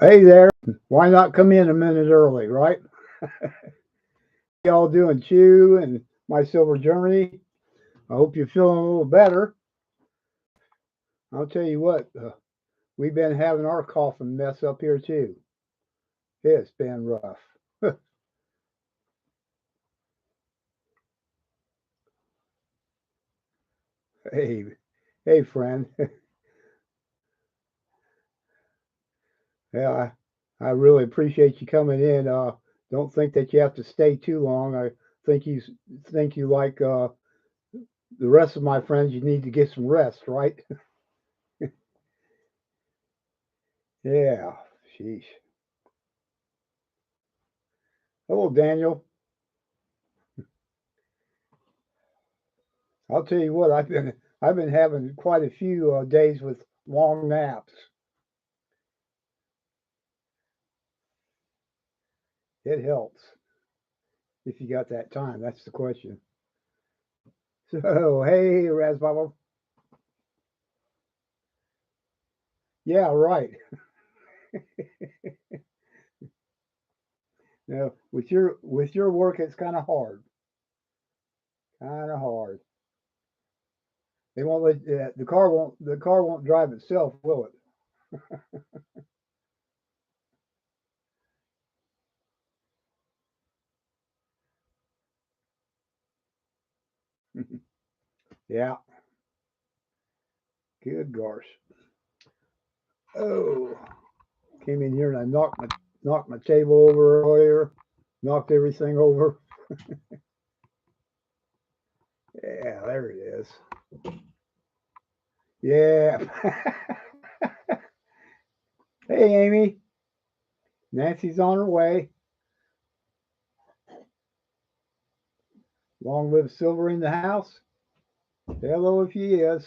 Hey there. Why not come in a minute early, right? Y'all doing Chew and My Silver Journey? I hope you're feeling a little better. I'll tell you what, we've been having our coffin mess up here too. It's been rough. Hey, hey, friend. Yeah, I really appreciate you coming in. Don't think that you have to stay too long. I think you think you like the rest of my friends. You need to get some rest, right? Yeah. Sheesh. Hello, Daniel. I'll tell you what, I've been having quite a few days with long naps. It helps if you got that time. That's the question. So, hey, Razbaba. Yeah, right. Now, with your work, it's kind of hard. Kind of hard. They won't let the car won't drive itself, will it? Yeah. Good gosh. Oh, came in here and I knocked my table over earlier. Knocked everything over. Yeah, there it is. Yeah. Hey, Amy. Nancy's on her way. Long live Silver in the house. Hello, if he is.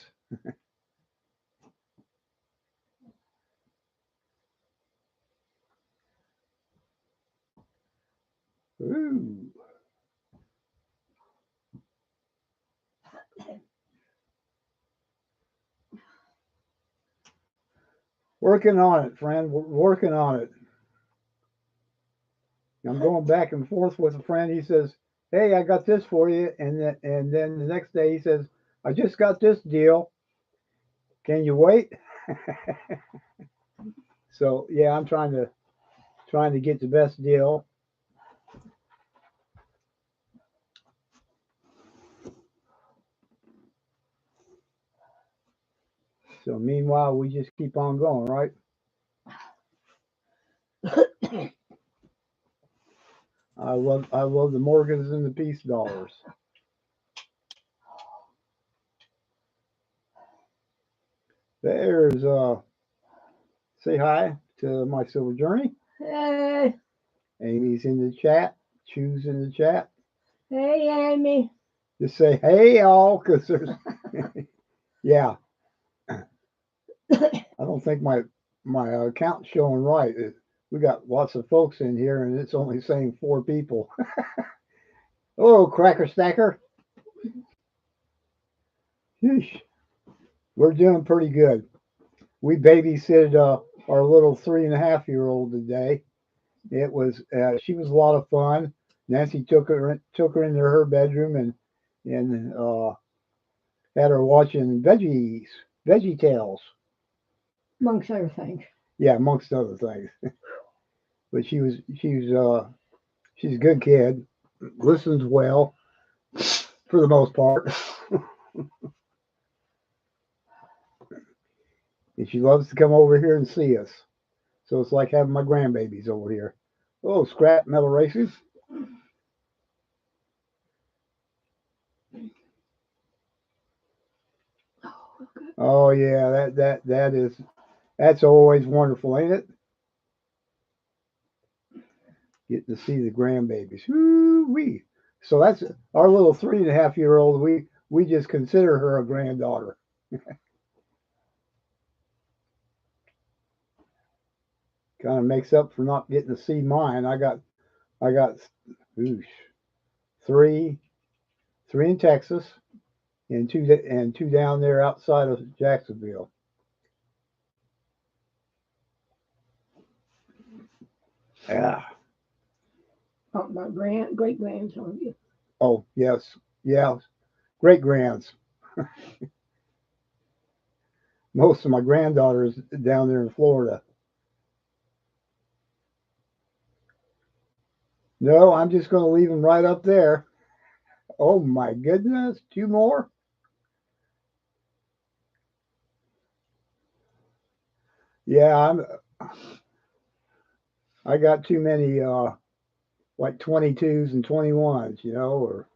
Ooh. Working on it, friend. We're working on it. I'm going back and forth with a friend. He says, "Hey, I got this for you," and then the next day he says, "I just got this deal. Can you wait?" So yeah, I'm trying to get the best deal. So meanwhile, we just keep on going, right? I love the Morgans and the Peace dollars. There's say hi to My Silver Journey. Hey, Amy's in the chat. Chew's in the chat. hey, Amy. Just say hey all, because there's yeah. I don't think my account's showing right. We got lots of folks in here, and it's only saying 4 people. Oh, Cracker Stacker. Sheesh. We're doing pretty good. We babysitted our little 3.5-year-old today. She was a lot of fun. Nancy took her into her bedroom and had her watching Veggie Tales. Amongst other things. Yeah, amongst other things. But she's a good kid. Listens well for the most part, and she loves to come over here and see us. So it's like having my grandbabies over here. Oh, scrap metal races. Oh yeah, that's always wonderful, ain't it? Getting to see the grandbabies. Woo wee. So that's our little 3.5-year-old. We just consider her a granddaughter. Kind of makes up for not getting to see mine. I got oosh, three three in Texas and two down there outside of Jacksonville. Yeah. Oh, my great grandson. Yeah. Oh, yes. Yeah. Great grands. Most of my granddaughters down there in Florida. No, I'm just going to leave them right up there. Oh my goodness, two more? Yeah, I got too many like 22s and 21s, or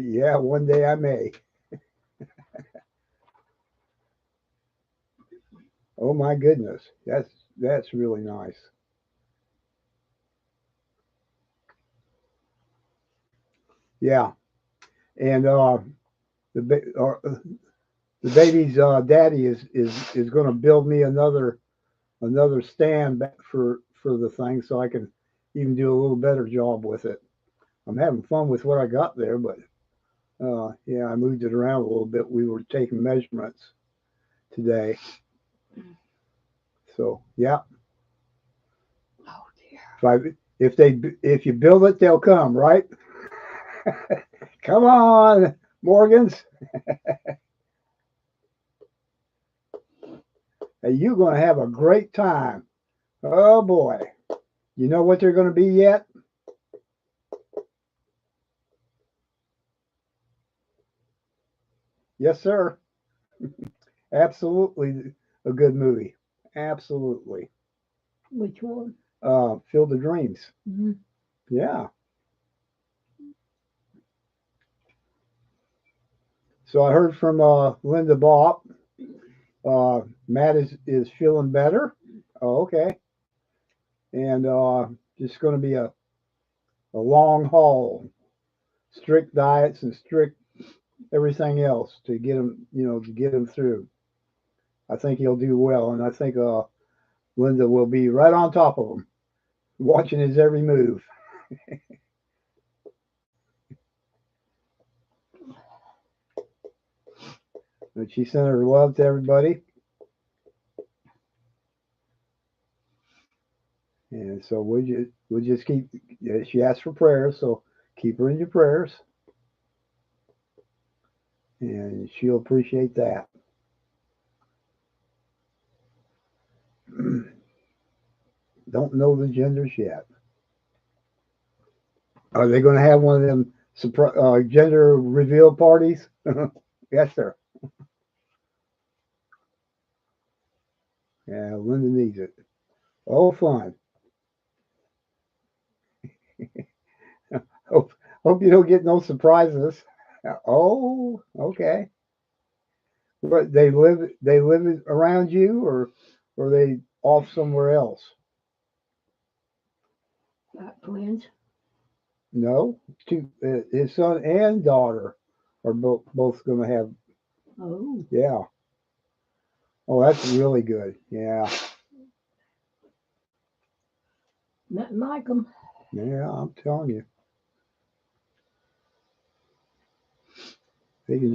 yeah, one day I may. Oh my goodness. That's really nice. Yeah. And the baby's daddy is going to build me another stand back for the thing so I can even do a little better job with it. I'm having fun with what I got there, but yeah, I moved it around a little bit. We were taking measurements today, so yeah. Oh dear. If you build it, they'll come, right? Come on, Morgans. Hey, you're going to have a great time. Oh boy. You know what they're going to be yet? Yes, sir. Absolutely a good movie. Absolutely. Which one? Field of Dreams. Mm-hmm. Yeah. So I heard from Linda Bopp. Matt is feeling better. Oh, okay. And just going to be a long haul. Strict diets and strict everything else to get him, to get him through. I think he'll do well, and I think Linda will be right on top of him, watching his every move. And she sent her love to everybody, and so we'll just keep. She asked for prayers, so keep her in your prayers, and she'll appreciate that. Don't know the genders yet. Are they going to have one of them gender reveal parties? Yes, sir. Yeah, Linda needs it. Oh, fun. Hope, hope you don't get no surprises. Oh, okay. But they live around you, or they off somewhere else? Got twins. No, his son and daughter are both going to have. Oh, Yeah. Oh, that's really good. Yeah. nothing like them. Yeah, I'm telling you, they can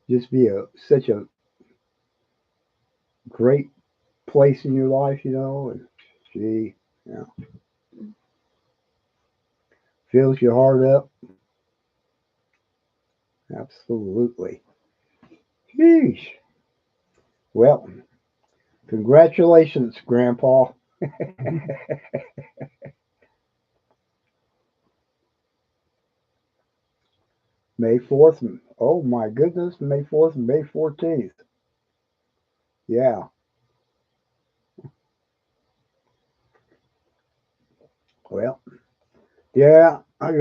just be such a great place in your life, and gee, yeah, fills your heart up. Absolutely. Sheesh. Well, congratulations, Grandpa. May 4th. Oh my goodness, May 4th and May 14th. Yeah. Well, yeah, I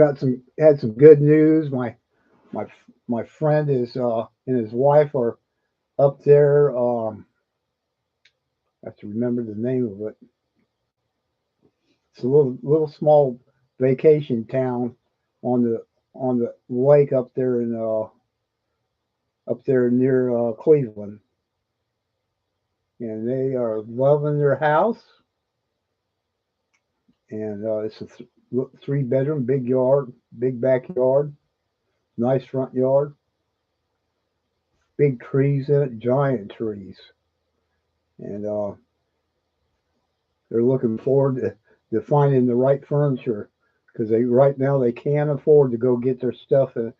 had some good news. My my friend is and his wife are up there. I have to remember the name of it. It's a little small vacation town on the lake up there near Cleveland, and they are loving their house. And it's a 3 bedroom, big backyard, nice front yard. big trees in it, giant trees, and they're looking forward to finding the right furniture because they right now they can't afford to go get their stuff and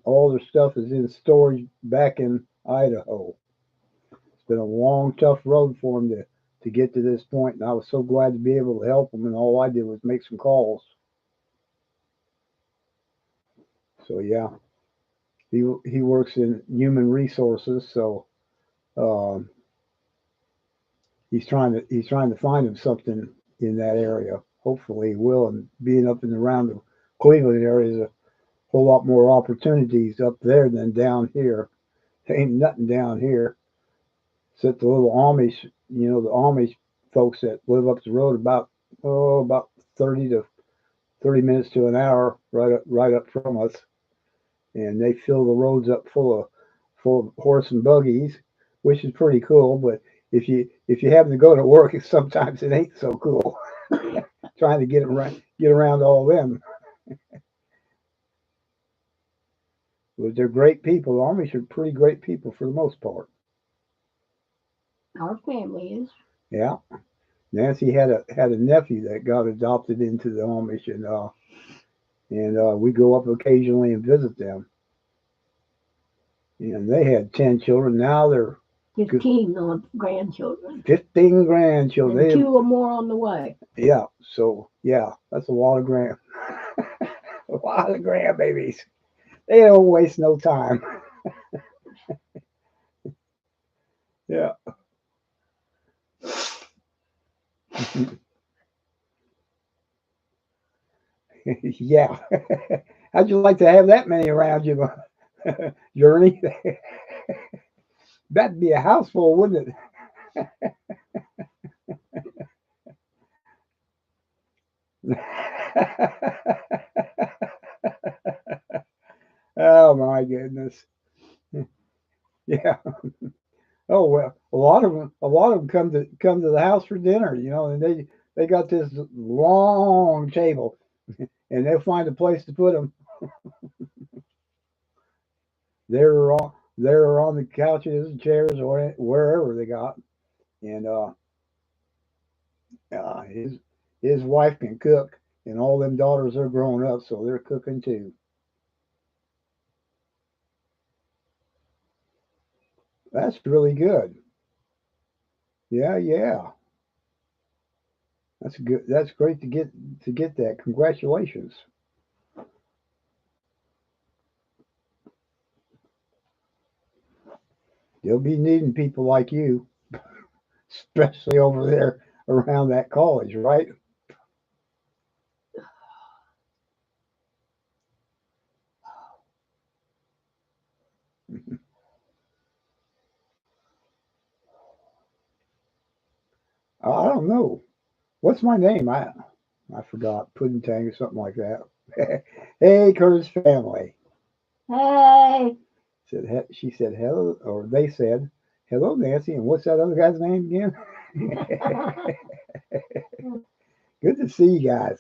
all their stuff is in storage back in Idaho. It's been a long, tough road for them to get to this point, and I was so glad to be able to help them. And all I did was make some calls. So yeah, he works in human resources, so um, he's trying to find him something in that area. Hopefully, he will. And being up and around the Cleveland area is a whole lot more opportunities up there than down here. There ain't nothing down here except the little Amish, the Amish folks that live up the road about 30 minutes to an hour right up from us, and they fill the roads up full of horse and buggies, which is pretty cool. But if you happen to go to work, sometimes it ain't so cool trying to get around all them. But they're great people. The Amish are pretty great people for the most part. Our family is. Yeah. Nancy had a nephew that got adopted into the Amish, and we go up occasionally and visit them. And they had 10 children. Now they're 15 on grandchildren. 15 grandchildren. And two or more on the way. Yeah. So yeah, that's a lot of a lot of grandbabies. They don't waste no time. Yeah. Yeah. How'd you like to have that many around you, Journey? That'd be a house full, wouldn't it? Oh my goodness. Yeah. Oh well, a lot of them come to the house for dinner, and they got this long table, and they'll find a place to put them. They're on the couches and chairs or wherever they got, and his wife can cook, and all them daughters are grown up, so they're cooking too. That's really good. Yeah, yeah. That's good. That's great to get that. Congratulations. They'll be needing people like you, especially over there around that college, right? I don't know. What's my name? I forgot. Pudding Tang or something like that. Hey, Curtis family. Hey! She said hello, or they said hello, Nancy. And what's that other guy's name again? Good to see you guys.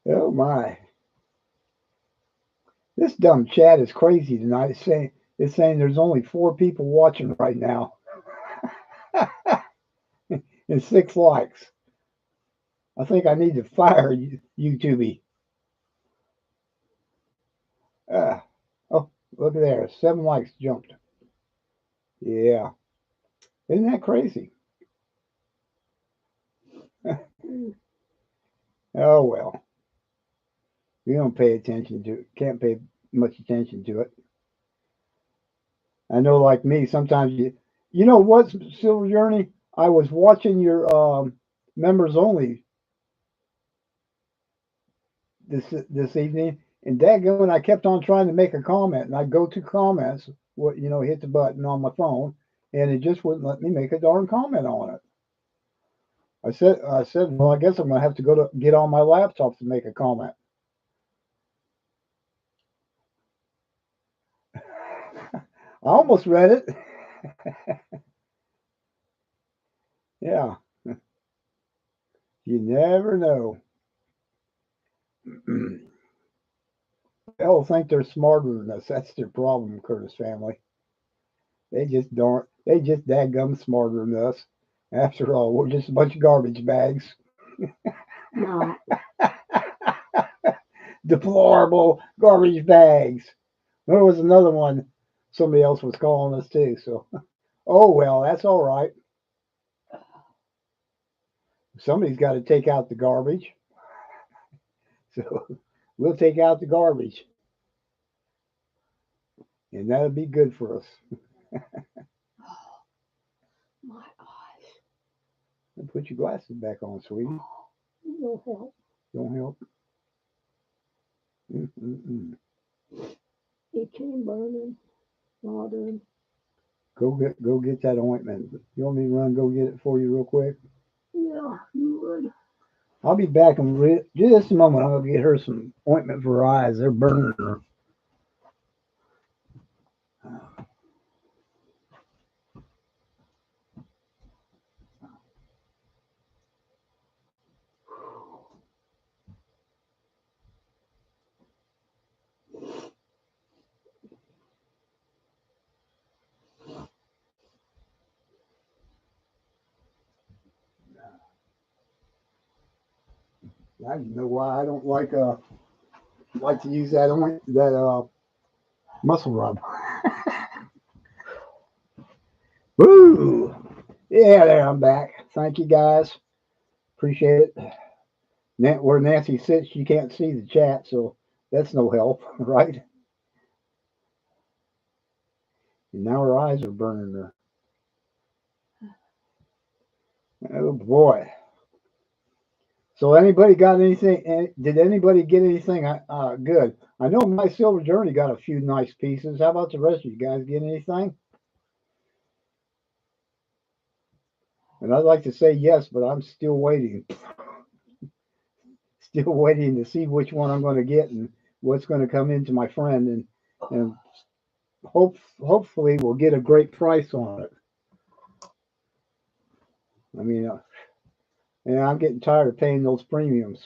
Oh my, this dumb chat is crazy tonight. It's saying there's only 4 people watching right now and 6 likes. I think I need to fire YouTube. Uh, oh, look at there, 7 likes jumped. Yeah, isn't that crazy? Oh well, we don't pay attention to it. Can't pay much attention to it. I know, like me, sometimes you know what, Silver Journey? I was watching your members only this evening, and dadgummit, I kept on trying to make a comment, and I'd go to comments, hit the button on my phone, and it just wouldn't let me make a darn comment on it. I said, well, I guess I'm gonna have to go to get on my laptop to make a comment. I almost read it. Yeah, you never know. They'll think they're smarter than us. That's their problem, Curtis family. They just don't. They just dadgum smarter than us. After all, we're just a bunch of garbage bags. No. Deplorable garbage bags. There was another one. Somebody else was calling us too. So, oh well, that's all right. Somebody's got to take out the garbage. So we'll take out the garbage, and that'll be good for us. My eyes. And put your glasses back on, sweetie. No help. Don't help. Mm-mm-mm. Itching, burning, bothering. Go get that ointment. You want me to run? Go get it for you real quick. Yeah, you would. I'll be back in just a moment. I'll get her some ointment for her eyes. They're burning her. Now you know why I don't like to use that muscle rub. Woo! Yeah, there I'm back. Thank you guys. Appreciate it. Where Nancy sits, she can't see the chat, so that's no help, right? And now her eyes are burning her. Oh boy. So anybody got anything? Did anybody get anything good? I know my Silver Journey got a few nice pieces. How about the rest of you guys get anything? And I'd like to say yes, but I'm still waiting. Still waiting to see which one I'm going to get and what's going to come into my friend, and hopefully we'll get a great price on it. I mean, and I'm getting tired of paying those premiums.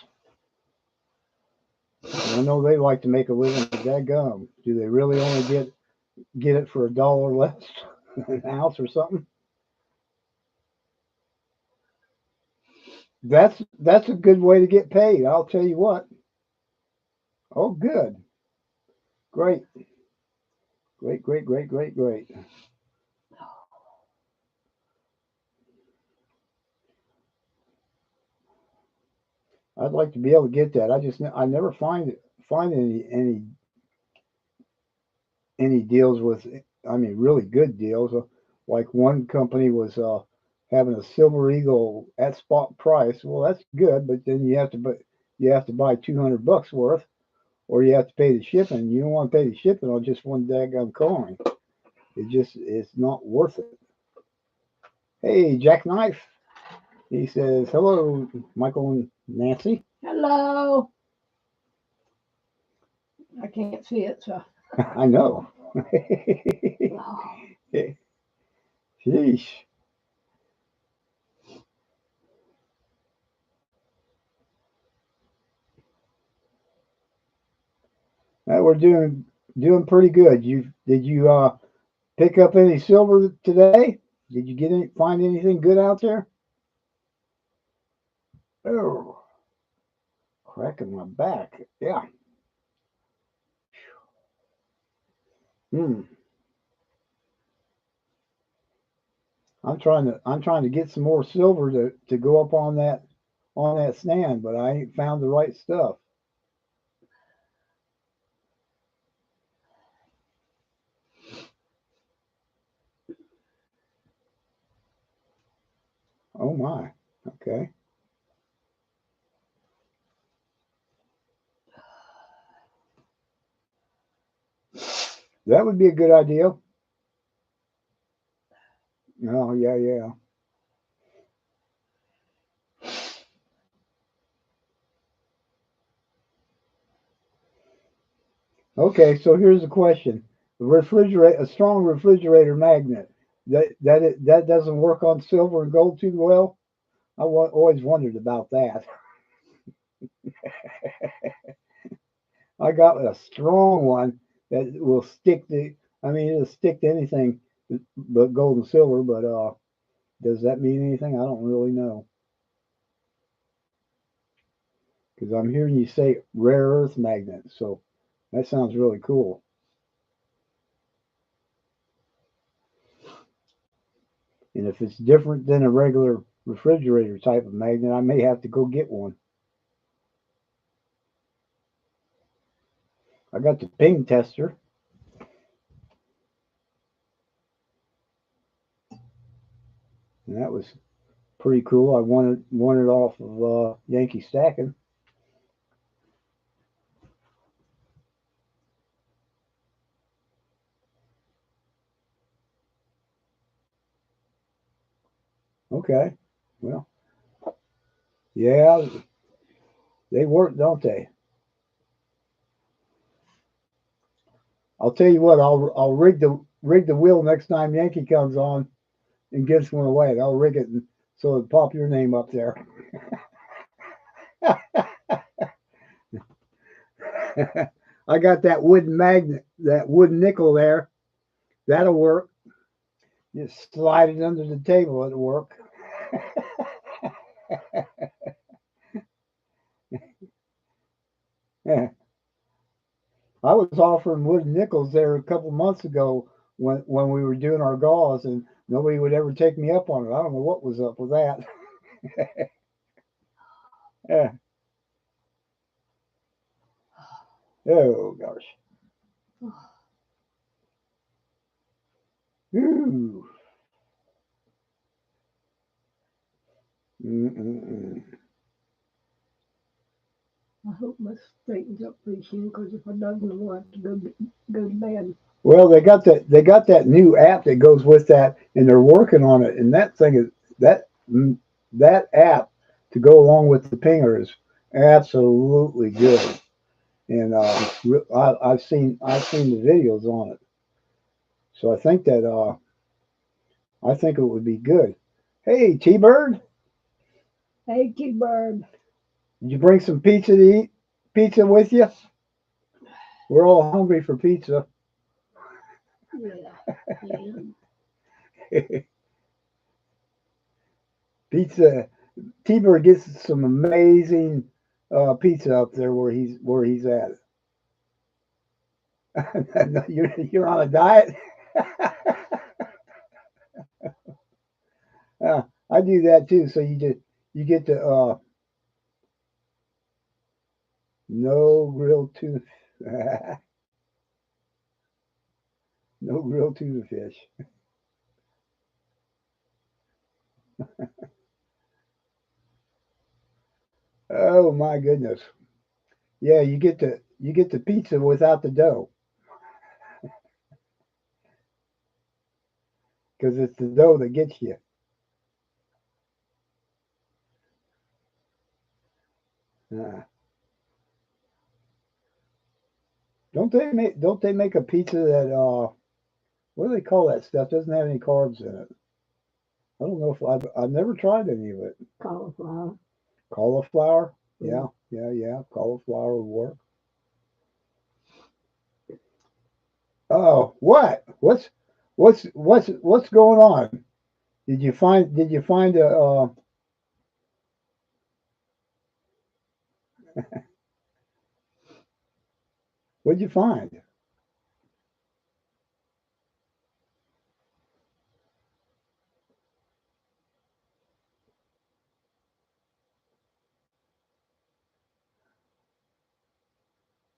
And I know they like to make a living with that gum. Do they really only get it for $1 less an ounce or something? That's a good way to get paid. I'll tell you what. Oh, good, great, great, great, great, great, great. I'd like to be able to get that. I never find any deals with. I mean, really good deals. Like one company was having a Silver Eagle at spot price. Well, that's good, but then you have to buy $200 worth, or you have to pay the shipping. You don't want to pay the shipping on just one daggone coin. It's not worth it. Hey, Jackknife. He says hello, Michael and Nancy. Hello. I can't see it, so. I know. Oh, Sheesh. We're doing pretty good. Did you pick up any silver today? Did you find anything good out there? Oh, cracking my back. Yeah. Hmm. I'm trying to get some more silver to go up on that stand, but I ain't found the right stuff. Oh my. Okay. That would be a good idea. Oh yeah, yeah. Okay, so here's the question: a strong refrigerator magnet that doesn't work on silver and gold too well. Always wondered about that. I got a strong one that will stick to. I mean, it'll stick to anything. but gold and silver. But does that mean anything? I don't really know. Because I'm hearing you say rare earth magnet, so that sounds really cool. And if it's different than a regular refrigerator type of magnet, I may have to go get one. I got the ping tester, and that was pretty cool. I won it off of Yankee Stacking. Okay, well, yeah, they work, don't they? I'll tell you what, I'll rig the wheel next time Yankee comes on and gives one away. I'll rig it so it'll pop your name up there. I got that wooden magnet, that wooden nickel there. That'll work. Just slide it under the table. It'll work. Yeah. I was offering wooden nickels there a couple months ago when we were doing our gauze, and nobody would ever take me up on it. I don't know what was up with that. Yeah. Oh gosh. Ooh. Mm-mm-mm. I hope my straightens up pretty soon because if I don't, I'll have to go to bed. Well, they got that new app that goes with that, and they're working on it. And that thing is that that app to go along with the pinger is absolutely good. And I've seen the videos on it, so I think it would be good. Hey, T Bird, Hey, T-Bird. did you bring some pizza to eat? Pizza with you? We're all hungry for pizza. Yeah. Pizza. T Bird gets some amazing pizza up there where he's at. You're on a diet. I do that too. So you get the no grilled tuna, no grilled tuna fish. Oh my goodness. Yeah, you get the pizza without the dough because it's the dough that gets you. Uh, don't they make a pizza that what do they call that stuff? Doesn't have any carbs in it. I don't know if I've never tried any of it. Cauliflower. Cauliflower? Yeah. Yeah. Cauliflower would work. Oh, what? What's going on? Did you find a what'd you find?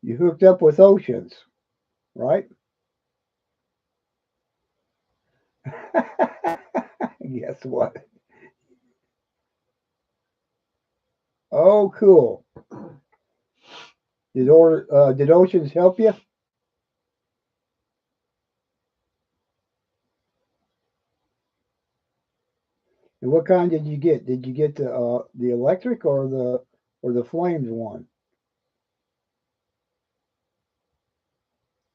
You hooked up with Oceans, right? Guess what? Oh, cool. Did Oceans help you? And what kind did you get? Did you get the electric or the flames one?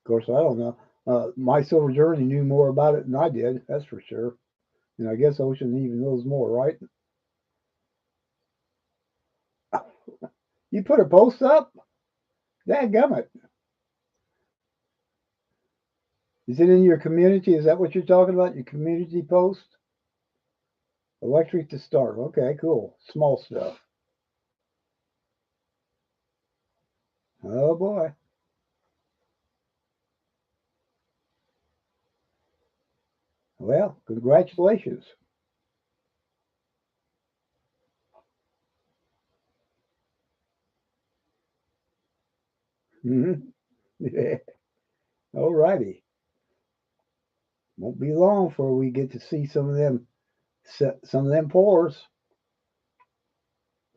Of course, I don't know. My Silver Journey knew more about it than I did. That's for sure. And I guess Ocean even knows more, right? You put a post up? Dadgummit. Is it in your community? Is that what you're talking about? Your community post? Electric to start. Okay, cool. Small stuff. Oh boy. Well, congratulations. Mm-hmm. Yeah. All righty. Won't be long before we get to see some of them pores.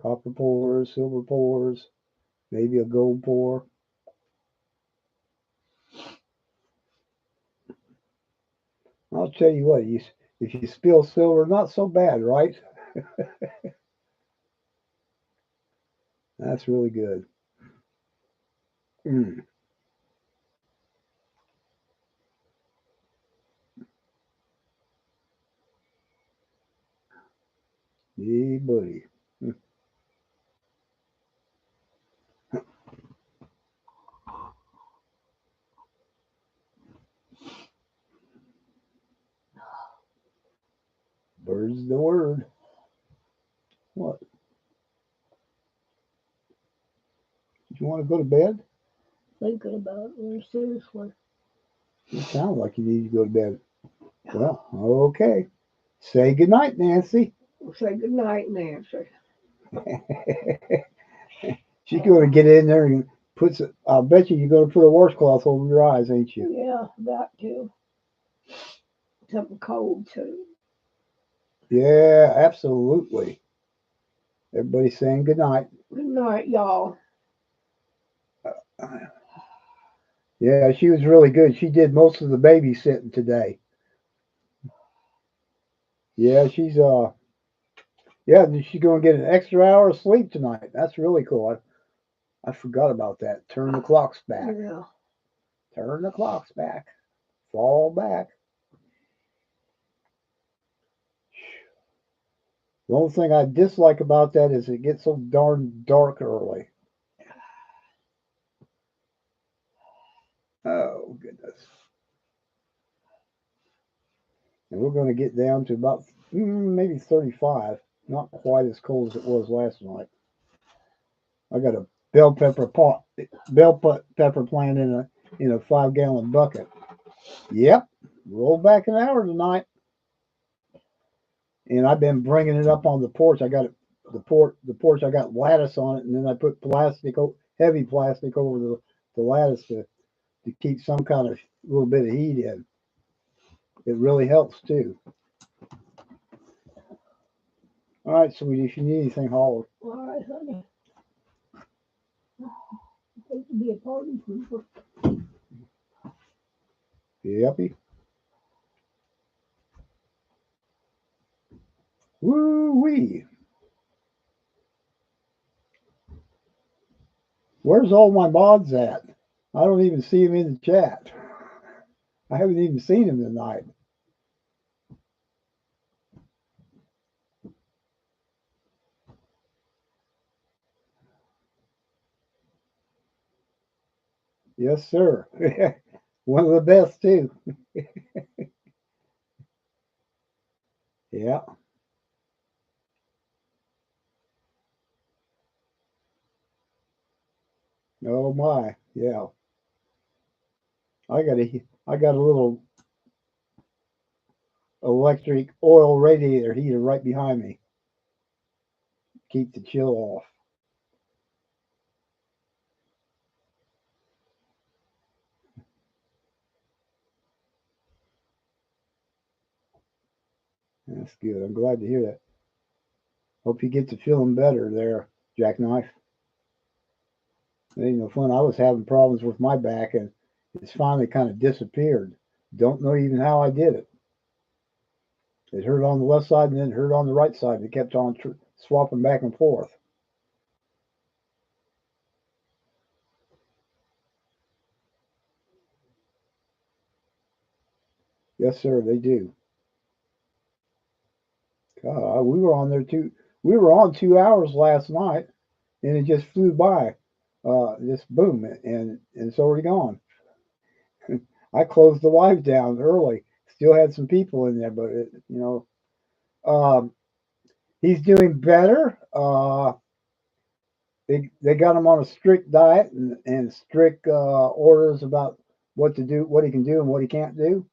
Copper pores, silver pores, maybe a gold pore. I'll tell you what, if you spill silver, not so bad, right? That's really good. Mm. Yeah, buddy. Bird's the word. What? You want to go to bed? Thinking about it, seriously. It sounds like you need to go to bed. Well, okay. Say goodnight, Nancy. We'll say good night, Nancy. She's going to get in there and I'll bet you're going to put a washcloth over your eyes, ain't you? Yeah, got to. Something cold too. Yeah, absolutely. Everybody's saying goodnight. Good night, y'all. Yeah, she was really good. She did most of the babysitting today. Yeah, she's going to get an extra hour of sleep tonight. That's really cool. I forgot about that. Turn the clocks back. Yeah. Turn the clocks back. Fall back. The only thing I dislike about that is it gets so darn dark early. Oh, goodness. And we're going to get down to about maybe 35. Not quite as cold as it was last night. I got a bell pepper plant in a 5-gallon bucket. Yep, roll back an hour tonight. And I've been bringing it up on the porch. I got it, the porch. I got lattice on it, and then I put heavy plastic over the lattice to keep some kind of little bit of heat in. It really helps too. All right, sweetie, if you need anything, holler. All right, honey. Hate to be a party pooper. Yep. Woo wee. Where's all my mods at? I don't even see them in the chat. I haven't even seen them tonight. Yes, sir. One of the best too. Yeah. Oh my. Yeah. I got a little electric oil radiator heater right behind me. Keep the chill off. That's good. I'm glad to hear that. Hope you get to feeling better there, Jackknife. It ain't no fun. I was having problems with my back, and it's finally kind of disappeared. Don't know even how I did it. It hurt on the left side and then it hurt on the right side. It kept on swapping back and forth. Yes, sir, they do. God, we were on there too. We were on 2 hours last night, and it just flew by. Just boom, and it's already gone. I closed the live down early. Still had some people in there, but um, he's doing better. They got him on a strict diet and strict orders about what to do, what he can do, and what he can't do.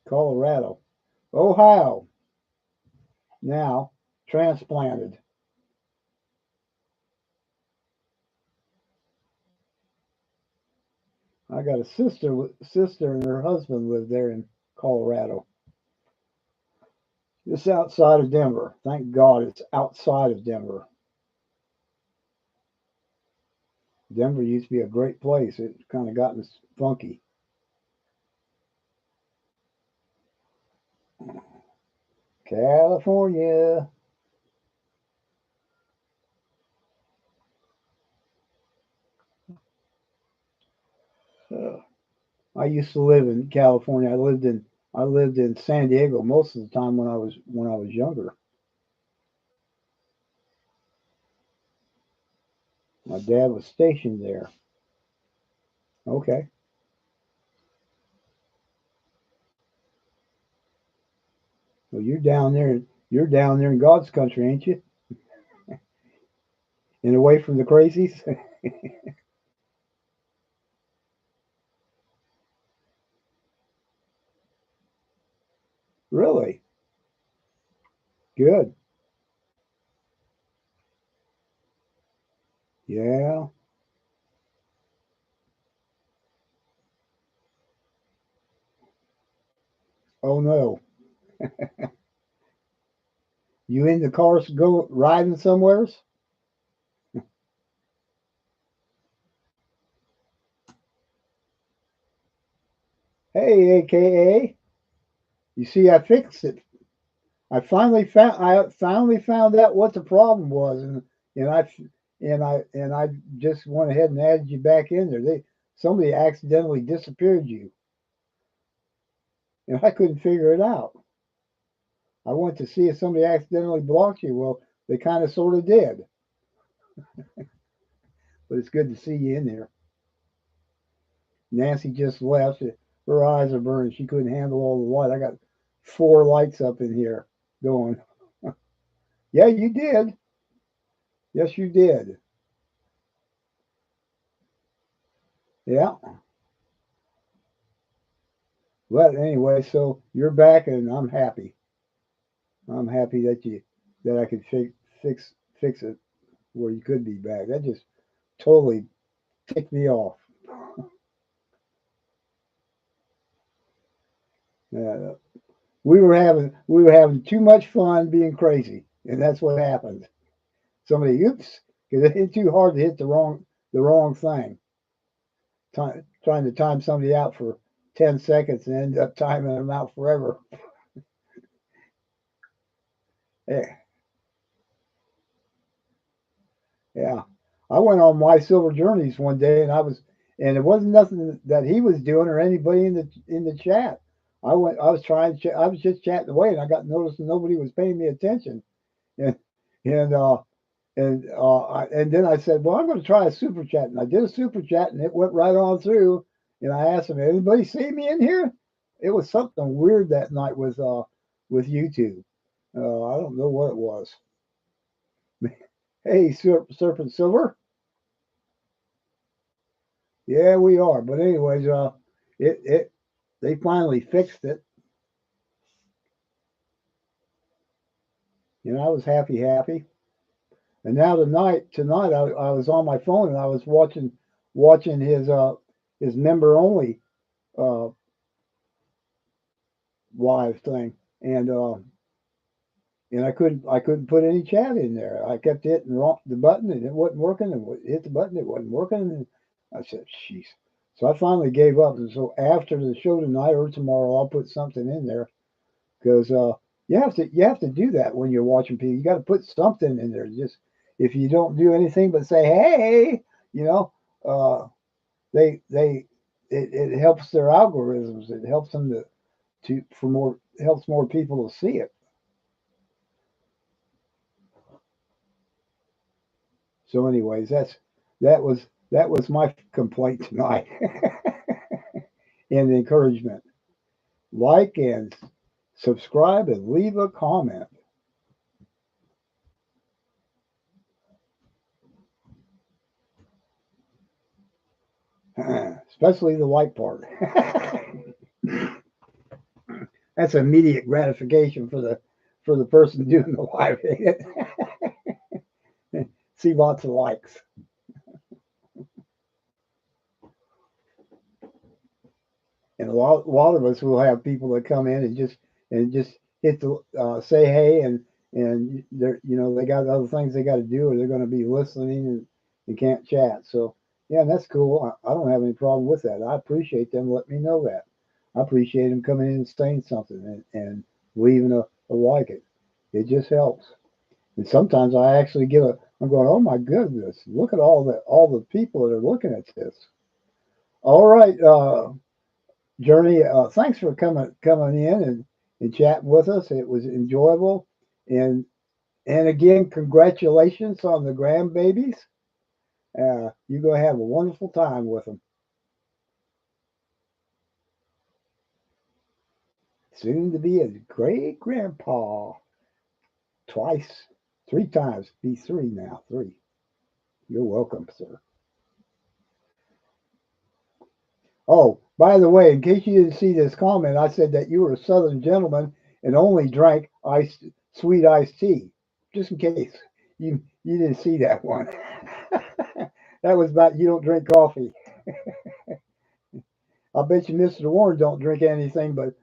Colorado, Ohio, now transplanted. I got a sister and her husband live there in Colorado, just outside of Denver. Thank God it's outside of Denver. Denver used to be a great place. It's kind of gotten funky. California. Uh, I used to live in California. I lived in San Diego most of the time when I was younger. My dad was stationed there. Okay. Well, you're down there. You're down there in God's country, ain't you? And away from the crazies. Really? Good. Yeah. Oh no. You in the cars go riding somewheres? Hey, AKA. You see, I fixed it. I finally found out what the problem was, and I just went ahead and added you back in there. Somebody accidentally disappeared you, and I couldn't figure it out. I went to see if somebody accidentally blocked you. Well, they kind of sort of did, but it's good to see you in there. Nancy just left. Her eyes are burning. She couldn't handle all the light. I got 4 lights up in here going. Yeah, you did. Yes, you did. Yeah. But anyway, so you're back, and I'm happy. I'm happy that I could fix it where you could be back. That just totally ticked me off. Uh, we were having too much fun being crazy, and that's what happened. Somebody, oops, because it hit too hard to hit the wrong thing. Trying to time somebody out for 10 seconds and end up timing them out forever. Yeah, yeah. I went on my silver journeys one day, and it wasn't nothing that he was doing or anybody in the chat. I was just chatting away, and I got noticed nobody was paying me attention, and and uh, and then I said, well, I'm going to try a super chat, and I did a super chat, and it went right on through. And I asked him, anybody see me in here? It was something weird that night with YouTube. I don't know what it was. Hey, Serpent Silver. Yeah, we are. But anyways, it they finally fixed it. I was happy. And now tonight I was on my phone and I was watching his member only uh, live thing, and I couldn't put any chat in there. I kept hitting the button and it wasn't working, and hit the button, it wasn't working. And I said, "Jeez." So I finally gave up. And so after the show tonight or tomorrow, I'll put something in there because you have to do that when you're watching people. You got to put something in there. Just if you don't do anything but say, "Hey," you know, uh, they it helps their algorithms. It helps them to for more helps more people to see it. So, anyways, that was That was my complaint tonight and encouragement. Like and subscribe and leave a comment, especially the like part. That's immediate gratification for the person doing the live. See lots of likes. And a lot of us will have people that come in and just hit the say hey and they're they got other things they got to do or they're going to be listening and can't chat. So yeah, that's cool. I don't have any problem with that. I appreciate them letting me know that. I appreciate them coming in and saying something and leaving a like it. It just helps. And sometimes I actually get a. I'm going, oh my goodness, look at all the people that are looking at this. All right, Journey, thanks for coming in and chatting with us. It was enjoyable, and again, congratulations on the grandbabies. You're gonna have a wonderful time with them. Soon to be a great grandpa. Twice, three times. Be three now. Three. You're welcome, sir. Oh, by the way, in case you didn't see this comment, I said that you were a Southern gentleman and only drank sweet iced tea. Just in case you didn't see that one. That was about you don't drink coffee. I bet you Mr. Warren don't drink anything but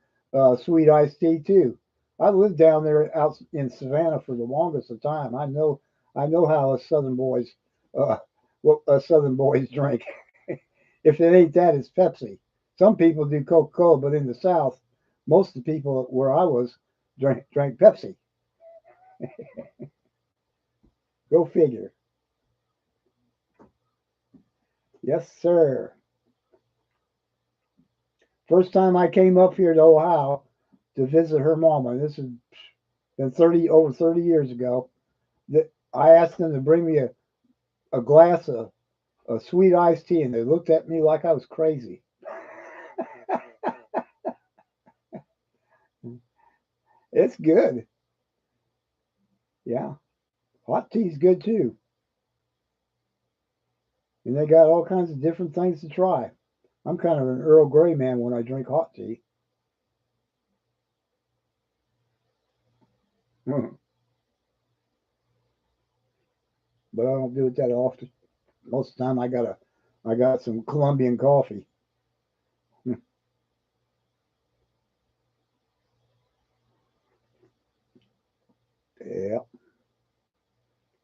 sweet iced tea too. I lived down there out in Savannah for the longest of time. I know how us Southern boys what us Southern boys drink. If it ain't that, it's Pepsi. Some people do Coca Cola, but in the South, most of the people where I was drank Pepsi. Go figure. Yes, sir. First time I came up here to Ohio to visit her mama. This has been over 30 years ago. That I asked them to bring me a glass of sweet iced tea, and they looked at me like I was crazy. It's good. Yeah, hot tea's good too, and they got all kinds of different things to try. I'm kind of an Earl Grey man when I drink hot tea. Mm, but I don't do it that often. Most of the time, I got some Colombian coffee. Mm, yeah,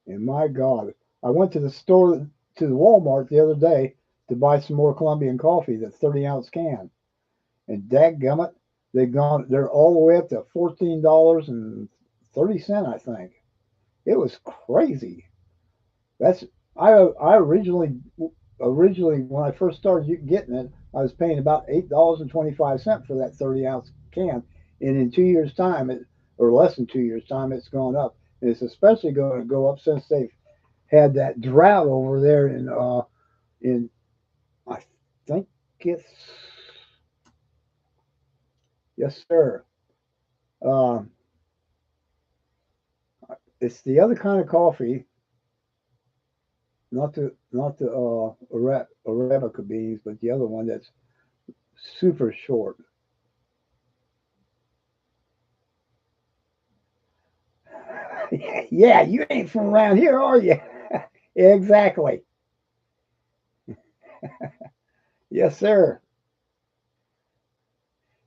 and my God, I went to the store to the Walmart the other day to buy some more Colombian coffee, that 30-ounce can, and dadgummit, they're all the way up to $14.30, I think. It was crazy. That's I originally when I first started getting it, I was paying about $8.25 for that 30-ounce can, and in 2 years' time, or less than 2 years' time, it's gone up. And it's especially going to go up since they've had that drought over there in I think it's yes sir. Um, it's the other kind of coffee, not the Arabica beans, but the other one that's super short. Yeah, you ain't from around here, are you? Exactly. Yes, sir.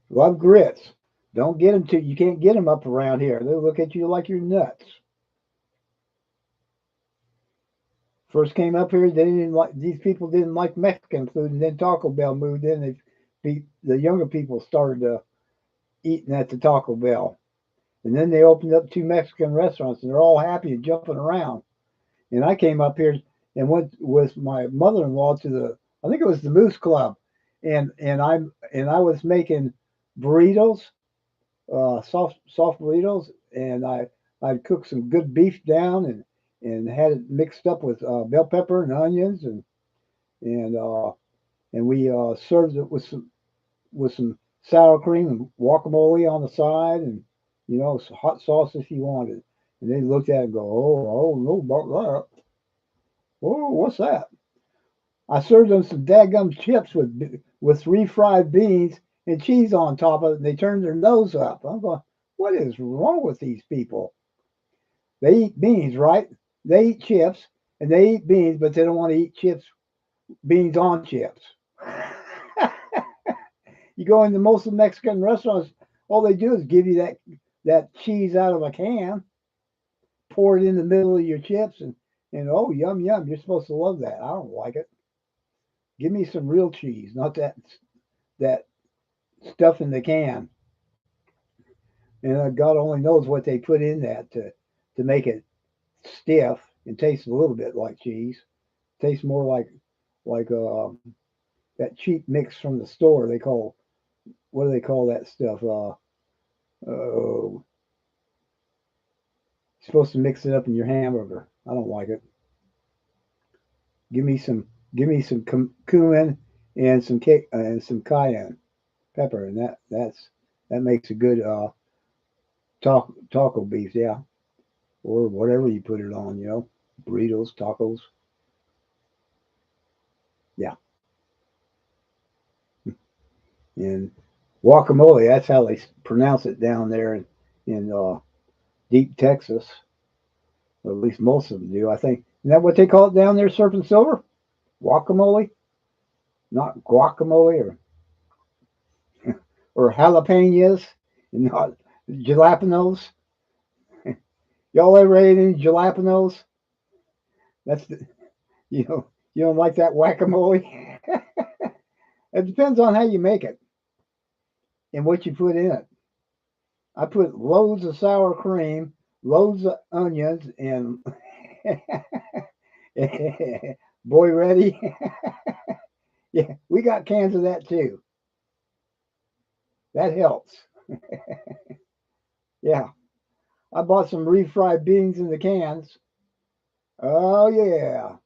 Love grits. Don't get them to you can't get them up around here. They'll look at you like you're nuts. First came up here, they didn't like these people didn't like Mexican food, and then Taco Bell moved in. The younger people started eating at the Taco Bell, and then they opened up two Mexican restaurants, and they're all happy and jumping around. And I came up here and went with my mother-in-law to I think it was the Moose Club, and I was making burritos, soft burritos, and I'd cooked some good beef down and had it mixed up with bell pepper and onions, and we served it with some sour cream and guacamole on the side, and some hot sauce if you wanted. And they looked at it and go, oh, no about that. Oh, what's that? I served them some dadgum chips with refried beans and cheese on top of it, and they turned their nose up. I'm going, what is wrong with these people? They eat beans, right? They eat chips and they eat beans, but they don't want to eat beans on chips. You go into most of the Mexican restaurants, all they do is give you that cheese out of a can, pour it in the middle of your chips, and oh, yum yum, you're supposed to love that. I don't like it. Give me some real cheese, not that stuff in the can. And God only knows what they put in that to make it stiff and taste a little bit like cheese. Tastes more like that cheap mix from the store. They call what do they call that stuff? You're supposed to mix it up in your hamburger. I don't like it. Give me some cumin and some and some cayenne pepper, and that makes a good taco beef, yeah, or whatever you put it on, burritos, tacos, yeah, and guacamole. That's how they pronounce it down there in deep Texas. Or at least most of them do, I think. Isn't that what they call it down there, Surf and Silver? Guacamole, not guacamole or jalapenos, and not jalapenos. Y'all ever ate any jalapenos? That's the, you don't like that guacamole. It depends on how you make it and what you put in it. I put loads of sour cream, loads of onions, and boy, ready. Yeah, we got cans of that too. That helps. Yeah, I bought some refried beans in the cans. Oh yeah,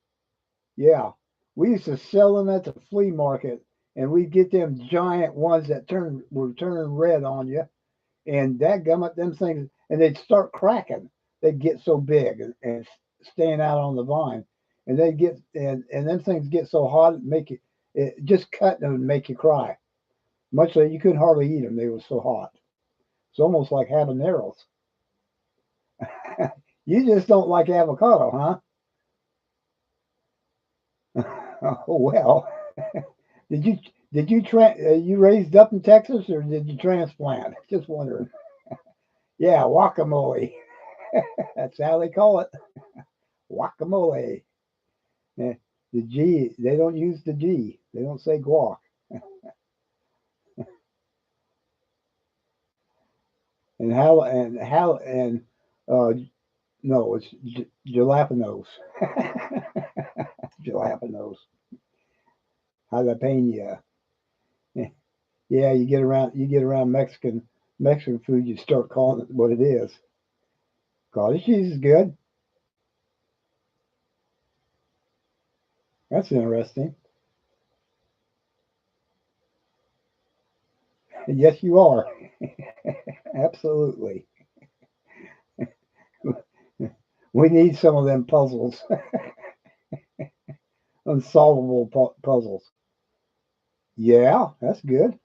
yeah. We used to sell them at the flea market, and we'd get them giant ones that were turning red on you, and that gummit them things, and they'd start cracking. They'd get so big and staying out on the vine, and they'd get and them things get so hot it just cut them and make you cry. Much like you couldn't hardly eat them; they were so hot. It's almost like habaneros. You just don't like avocado, huh? Oh well. Did you you raised up in Texas or did you transplant? Just wondering. Yeah, guacamole. That's how they call it. Guacamole. Eh, the G, they don't use the G. They don't say guac. And uh no, it's jalapenos. Jalapenos. Jalapeno. Eh, yeah, you get around Mexican food, you start calling it what it is. Cottage cheese is good. That's interesting. Yes, you are. Absolutely. We need some of them puzzles, unsolvable puzzles. Yeah, that's good.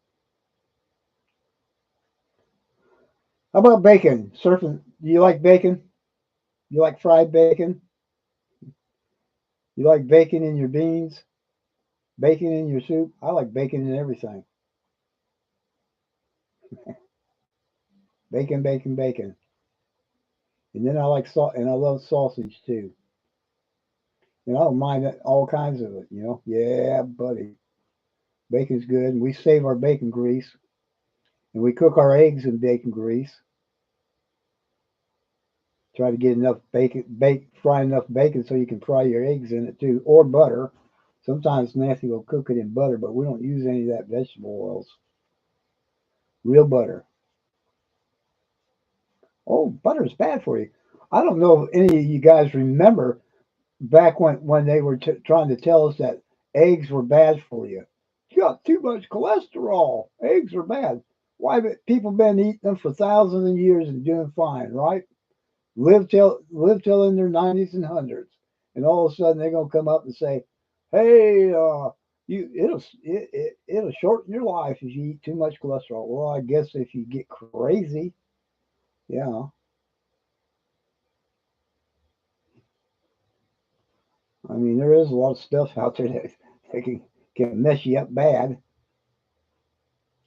How about bacon? Surfing? Do you like bacon? You like fried bacon? You like bacon in your beans? Bacon in your soup? I like bacon in everything. Bacon, bacon, bacon. And then I like salt, and I love sausage too. And I don't mind all kinds of it. Yeah, buddy. Bacon's good. And we save our bacon grease, and we cook our eggs in bacon grease. Try to get enough fry enough bacon so you can fry your eggs in it too, or butter. Sometimes Nancy will cook it in butter, but we don't use any of that vegetable oils. Real butter. Oh, butter is bad for you. I don't know if any of you guys remember back when they were trying to tell us that eggs were bad for you. You got too much cholesterol. Eggs are bad. Why? People been eating them for thousands of years and doing fine, right? Live till in their 90s and hundreds, and all of a sudden they're gonna come up and say, "Hey, it'll shorten your life if you eat too much cholesterol." Well, I guess if you get crazy, yeah. I mean, there is a lot of stuff out there that can mess you up bad,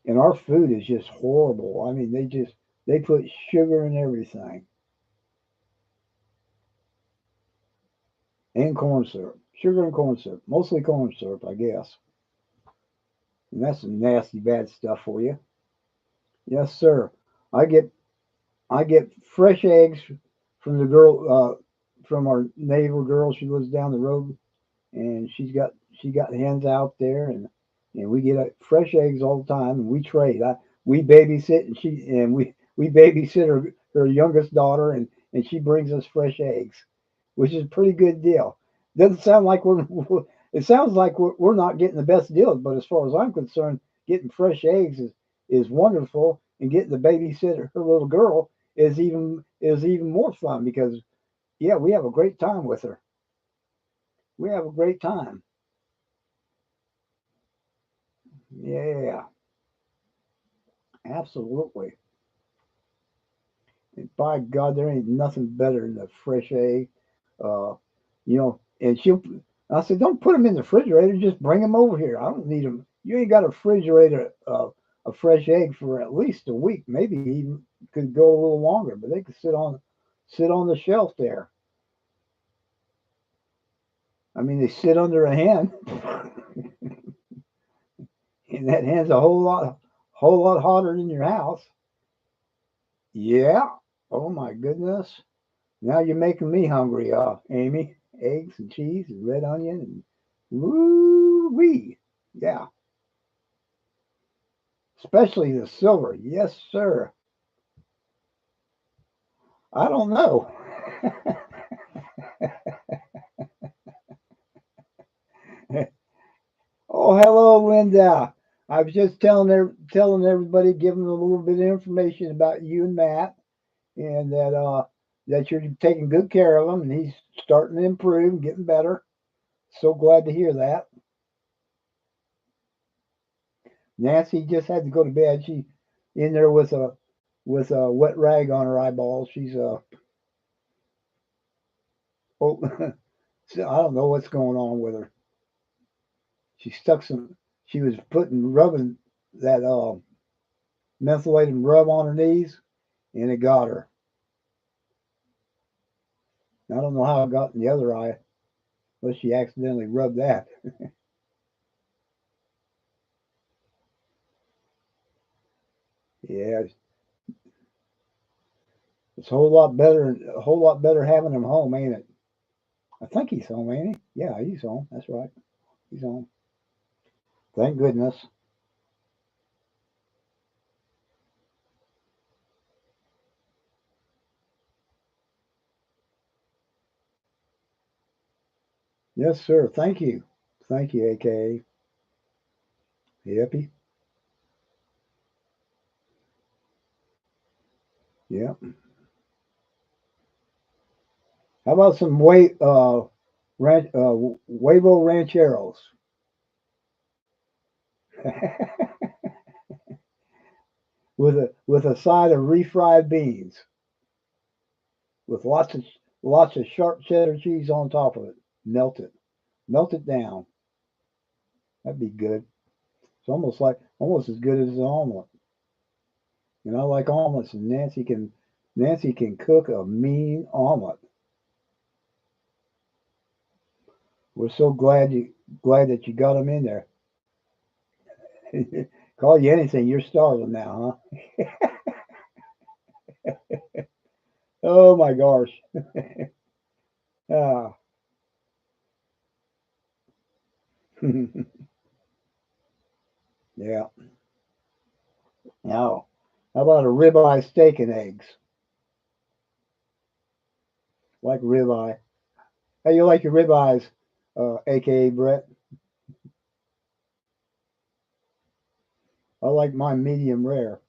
and our food is just horrible. I mean, they put sugar in everything and corn syrup, sugar and corn syrup, mostly corn syrup, I guess. And that's some nasty bad stuff for you. Yes, sir. I get I get fresh eggs from the girl from our neighbor girl. She lives down the road, and she got hens out there, and we get fresh eggs all the time, and we trade. We babysit, and we babysit her youngest daughter, and she brings us fresh eggs, which is a pretty good deal. Doesn't sound like we're it sounds like we're not getting the best deal, but as far as I'm concerned, getting fresh eggs is wonderful, and getting the babysitter her little girl is even more fun because yeah, we have a great time with her. We have a great time. Yeah, absolutely. And by God, there ain't nothing better than a fresh egg. Uh, and I said, don't put them in the refrigerator. Just bring them over here. I don't need them. You ain't got to refrigerate a fresh egg for at least a week. Maybe even could go a little longer, but they could sit on the shelf there. I mean, they sit under a hen, and that hen's a whole lot hotter than your house. Yeah. Oh my goodness. Now you're making me hungry, Amy. Eggs and cheese and red onion and woo wee. Yeah. Especially the silver. Yes, sir. I don't know. Oh, hello, Linda. I was just telling everybody, giving them a little bit of information about you and Matt, and that you're taking good care of him, and he's starting to improve, getting better. So glad to hear that. Nancy just had to go to bed. She in there with a wet rag on her eyeball. She's oh, so I don't know what's going on with her. She stuck some. She was rubbing that mentholated rub on her knees, and it got her. I don't know how it got in the other eye, unless she accidentally rubbed that. Yeah, it's a whole lot better having him home, ain't it? I think he's home, ain't he? Yeah, he's home. That's right. He's home. Thank goodness. Yes, sir. Thank you. Thank you, AKA. Yippee. Yeah. How about some huevo rancheros with a side of refried beans with lots of sharp cheddar cheese on top of it. Melt it down. That'd be good. It's almost as good as an omelet. And I like omelets, and Nancy can cook a mean omelet. We're so glad that you got them in there. Call you anything, you're starving now, huh? Oh my gosh. Ah. Yeah. Now, how about a ribeye steak and eggs? Like ribeye. How you like your ribeyes, aka Brett? I like mine medium rare.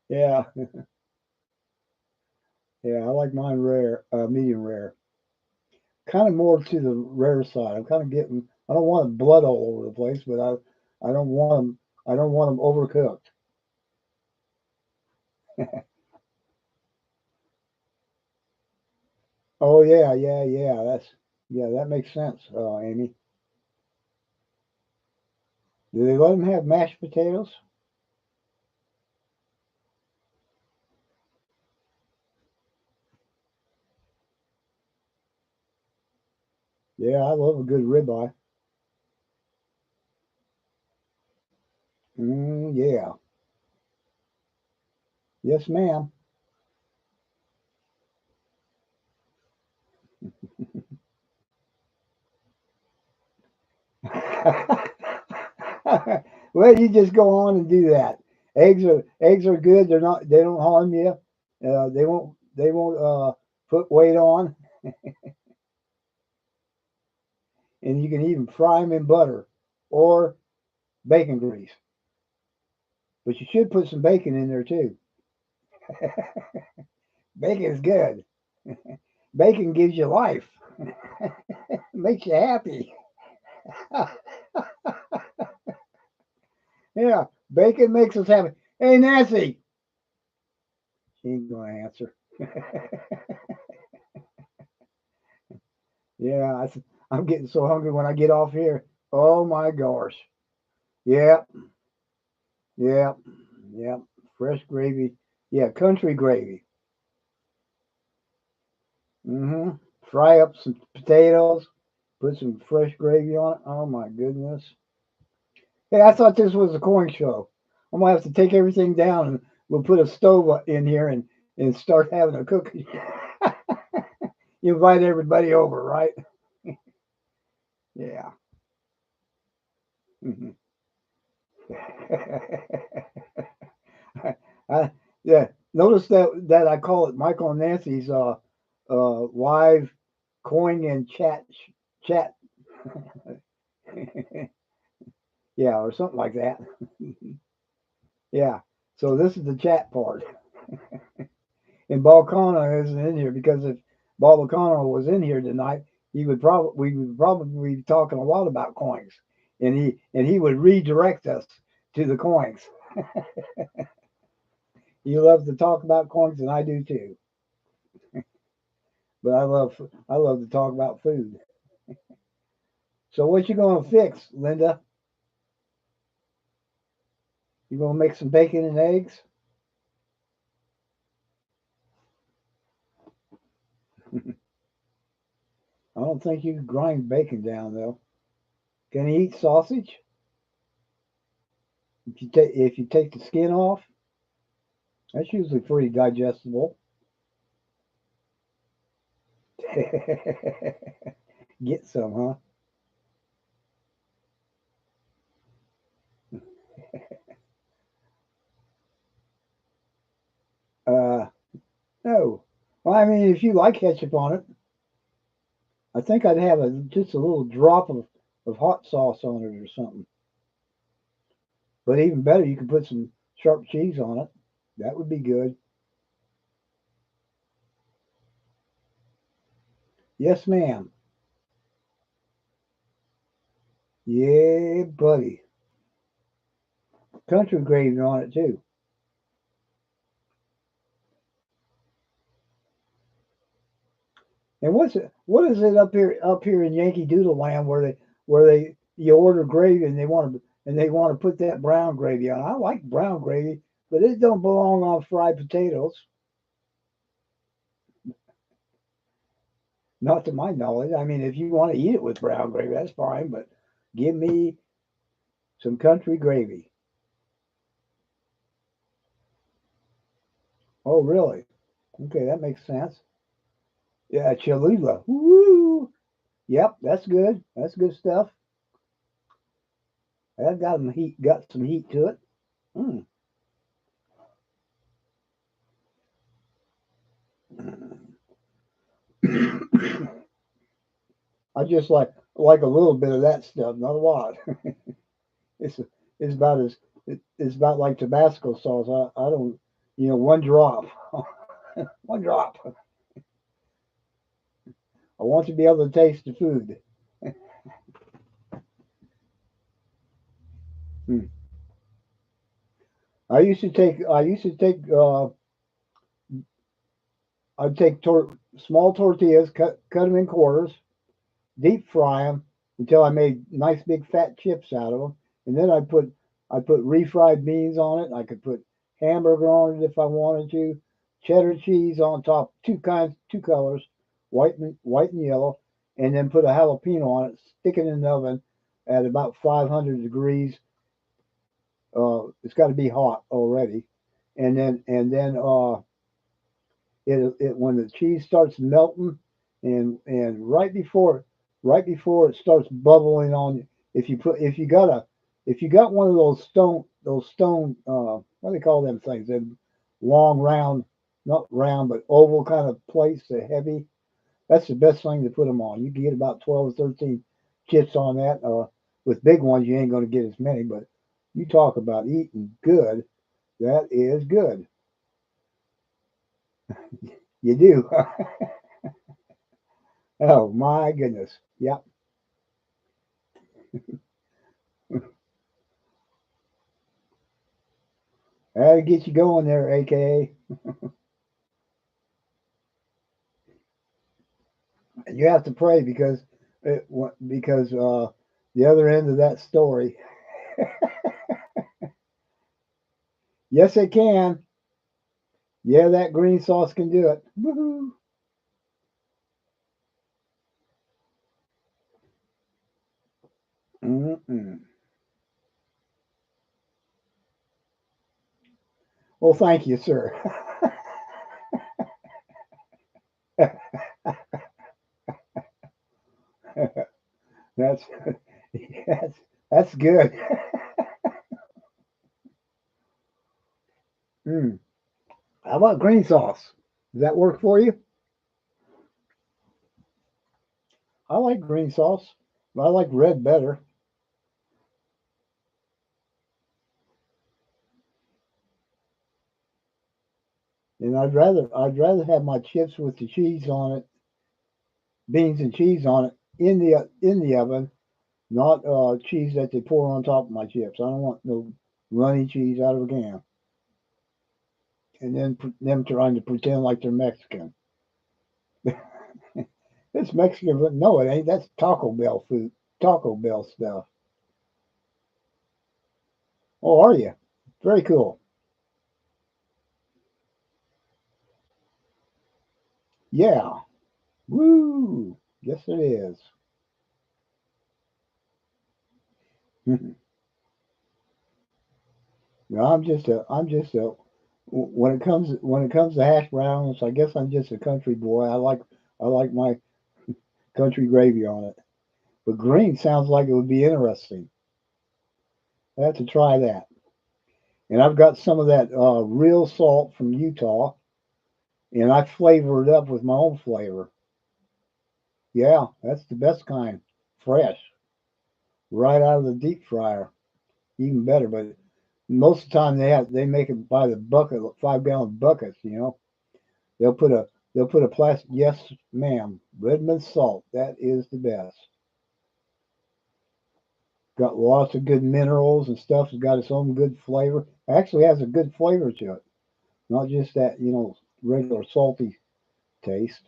Yeah, yeah, I like mine rare, medium rare. Kind of more to the rare side. I'm kind of getting. I don't want blood all over the place, but I don't want them. I don't want them overcooked. Oh yeah, yeah, yeah. Yeah, that makes sense, Amy. Do they let them have mashed potatoes? Yeah, I love a good ribeye. Yeah. Yes, ma'am. Well, you just go on and do that. Eggs are good. They don't harm you. They won't put weight on, and you can even fry them in butter or bacon grease. But you should put some bacon in there too. Bacon is good. Bacon gives you life. Makes you happy. Yeah, bacon makes us happy. Hey, Nancy. She ain't gonna answer. Yeah, I'm getting so hungry when I get off here. Oh my gosh. Yep, yep, yep. Fresh gravy. Yeah, country gravy. Mm-hmm. Fry up some potatoes. Put some fresh gravy on it. Oh my goodness. Hey, I thought this was a corn show. I'm gonna have to take everything down and we'll put a stove in here and start having a cookie. You invite everybody over, right? Yeah. Mhm. I, yeah. Notice that I call it Michael and Nancy's live coin and chat. Yeah, or something like that. Yeah. So this is the chat part. And Balcano isn't in here because if Balcano was in here tonight, we would probably be talking a lot about coins, and he would redirect us to the coins. He loves to talk about coins, and I do too. But I love to talk about food. So what you gonna fix, Linda? You gonna make some bacon and eggs? I don't think you can grind bacon down though. Can you eat sausage? If you take the skin off, that's usually pretty digestible. Get some, huh? Uh, no. Well, I mean, if you like ketchup on it, I think I'd have just a little drop of hot sauce on it or something. But even better, you could put some sharp cheese on it. That would be good. Yes, ma'am. Yeah, buddy. Country gravy on it too. And what is it up here in Yankee Doodle Land where they you order gravy and they want to put that brown gravy on. I like brown gravy, but it don't belong on fried potatoes. Not to my knowledge. I mean, if you want to eat it with brown gravy, that's fine, but give me some country gravy. Oh, really? Okay, that makes sense. Yeah, Cholula. Woo! Yep, that's good. That's good stuff. That got some heat to it. Mm. I just like like a little bit of that stuff, not a lot. It's it's about as it's about like Tabasco sauce. I don't, one drop, one drop. I want to be able to taste the food. Hmm. I used to take I'd take small tortillas, cut them in quarters, deep fry them until I made nice big fat chips out of them, and then I put refried beans on it. I could put hamburger on it if I wanted to, cheddar cheese on top, two colors, white and yellow, and then put a jalapeno on it. Stick it in the oven at about 500 degrees. It's got to be hot already, and then it when the cheese starts melting, and right before it starts bubbling on you, if you got one of those stone what do they call them things? Them long round, not round but oval kind of plates, they're heavy. That's the best thing to put them on. You can get about 12 or 13 chips on that. With big ones, you ain't going to get as many, but you talk about eating good. That is good. You do. Oh my goodness. Yep. That'll get you going there, AKA. And you have to pray because the other end of that story. Yes, it can. Yeah, that green sauce can do it. Woohoo. Mm-mm. Well, thank you, sir. that's that's that's good. Mm. How about green sauce? Does that work for you? I like green sauce, but I like red better. And I'd rather have my chips with the cheese on it, beans and cheese on it in the oven, not cheese that they pour on top of my chips. I don't want no runny cheese out of a can, and then them trying to pretend like they're Mexican. It's Mexican, but no, it ain't. That's Taco Bell food, Taco Bell stuff. Oh, are you? Very cool. Yeah. Woo. Yes, it is. No, when it comes to hash browns, I guess I'm just a country boy. I like my country gravy on it. But green sounds like it would be interesting. I have to try that. And I've got some of that real salt from Utah, and I flavor it up with my own flavor. Yeah, that's the best kind, fresh, right out of the deep fryer. Even better. But most of the time they make it by the bucket, 5 gallon buckets. They'll put a plastic. Yes, ma'am. Redmond salt. That is the best. Got lots of good minerals and stuff. It's got its own good flavor. Actually has a good flavor to it. Not just that, regular salty taste.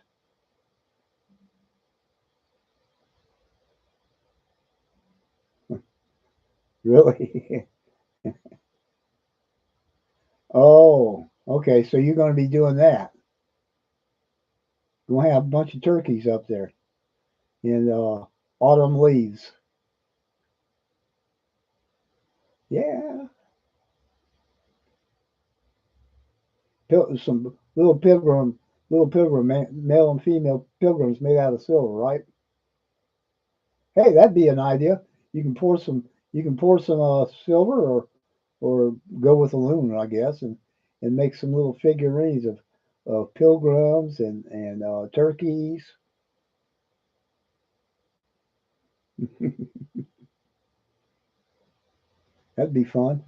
Really? Oh, okay. So you're going to be doing that. You're going to have a bunch of turkeys up there in autumn leaves. Yeah. Some little pilgrim, male and female pilgrims made out of silver, right? Hey, that'd be an idea. You can pour some, you can pour some silver, or go with aluminum, I guess, and make some little figurines of pilgrims and turkeys. That'd be fun.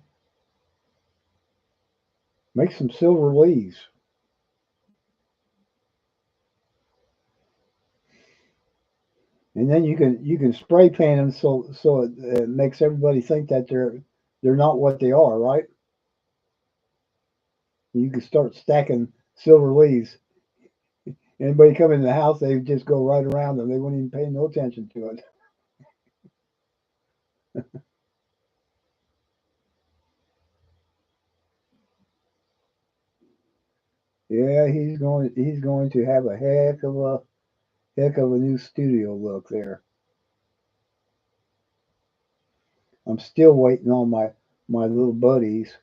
Make some silver leaves, and then you can spray paint them so it makes everybody think that they're not what they are, right? You can start stacking silver leaves. Anybody come in the house, they just go right around them. They wouldn't even pay no attention to it. Yeah, he's going to have a heck of a new studio look there. I'm still waiting on my little buddies.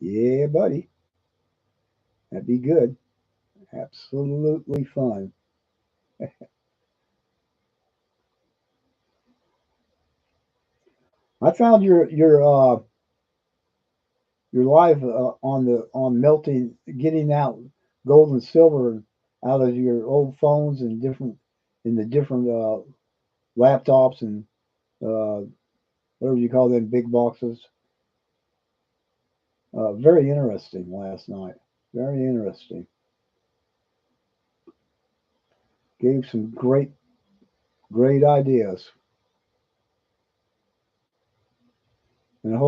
Yeah, buddy, that'd be good. Absolutely fun. I found your live on melting, getting out gold and silver out of your old phones and different in the different laptops and uh, whatever you call them big boxes. Very interesting last night. Very interesting. Gave some great ideas, and I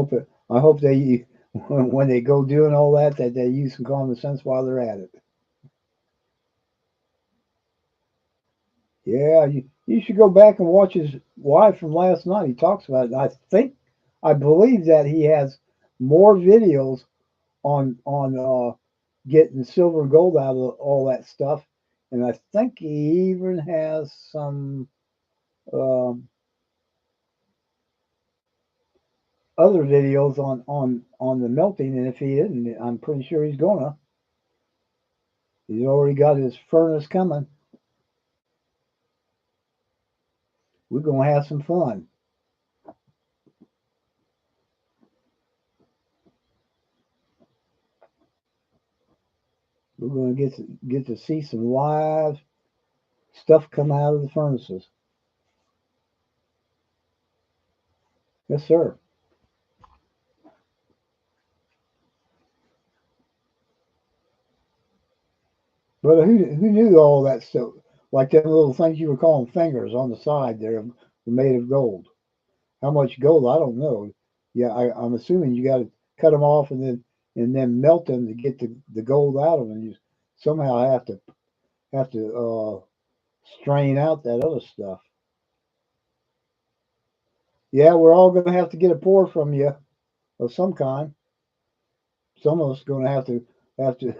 hope they when they go doing all that they use some common sense while they're at it. Yeah, you should go back and watch his live from last night. He talks about it. I believe that he has more videos on getting silver and gold out of all that stuff, and I think he even has some um, other videos on the melting. And if he isn't, I'm pretty sure he's gonna. He's already got his furnace coming. We're gonna have some fun. We're gonna get to see some live stuff come out of the furnaces. Yes, sir. But who knew all that stuff? Like them little things you were calling fingers on the side there were made of gold. How much gold? I don't know. Yeah, I'm assuming you got to cut them off and then melt them to get the gold out of them. You somehow have to strain out that other stuff. Yeah, we're all going to have to get a pour from you of some kind. Some of us going to have to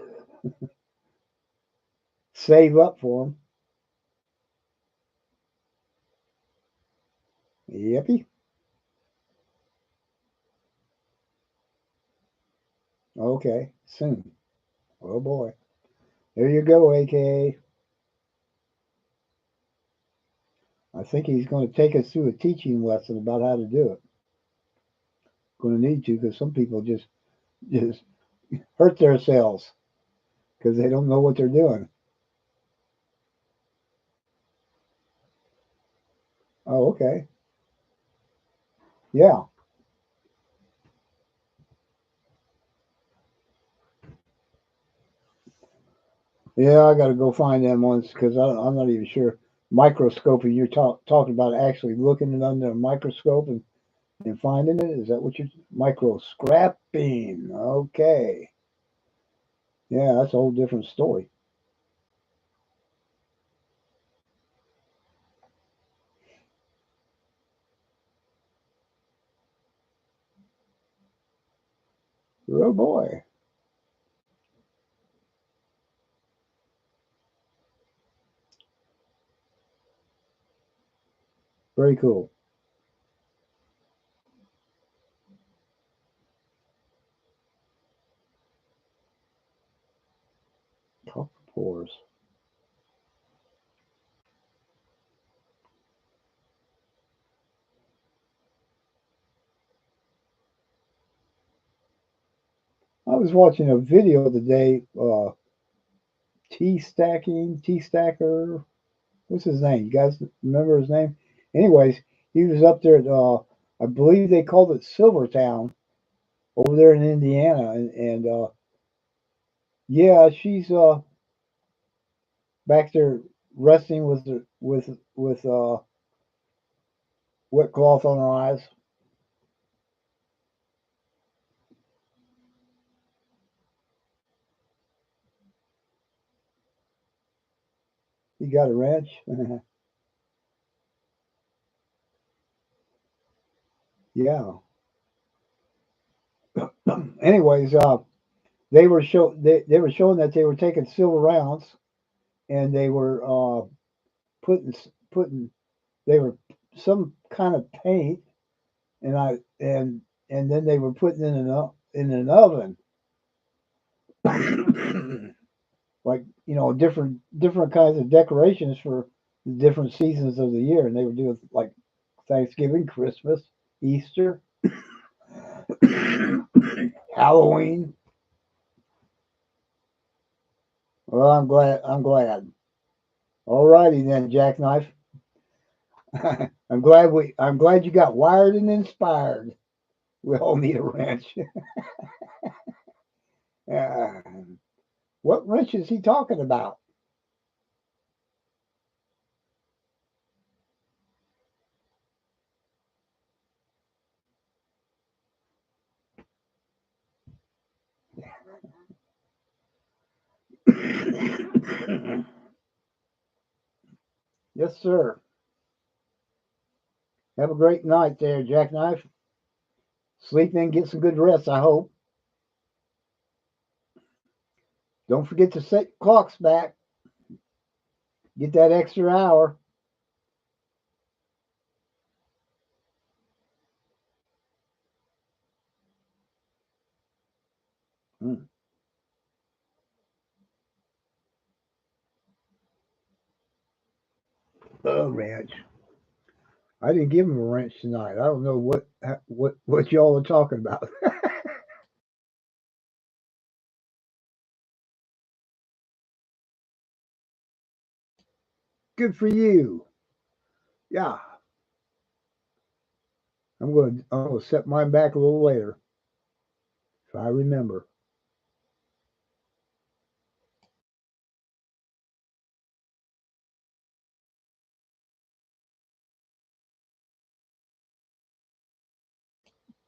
save up for them. Yippee. Okay, soon. Oh boy. There you go, AKA. I think he's going to take us through a teaching lesson about how to do it. Going to need to because some people just hurt themselves because they don't know what they're doing. Oh, okay. Yeah. Yeah, I got to go find them ones because I'm not even sure. Microscoping, you're talking about actually looking it under a microscope and finding it? Is that what you're microscrapping? Okay. Yeah, that's a whole different story. Oh boy. Very cool. Copper pores. I was watching a video today. T Stacker. What's his name? You guys remember his name? Anyways, he was up there at I believe they called it Silvertown over there in Indiana, and yeah, she's back there resting with wet cloth on her eyes. You got a wrench? Yeah. Anyways, they were showing that they were taking silver rounds and they were putting they were some kind of paint and I and then they were putting in an oven like different kinds of decorations for the different seasons of the year, and they would do it like Thanksgiving, Christmas, Easter, Halloween. Well, I'm glad. I'm glad. All righty then, Jackknife. I'm glad you got wired and inspired. We all need a wrench. uh, what wrench is he talking about? Yes, sir. Have a great night there, Jackknife. Sleep in, get some good rest, I hope. Don't forget to set clocks back. Get that extra hour. Mm. Oh, wrench. I didn't give him a wrench tonight. I don't know what y'all are talking about. Good for you. Yeah, I'm gonna set mine back a little later if I remember.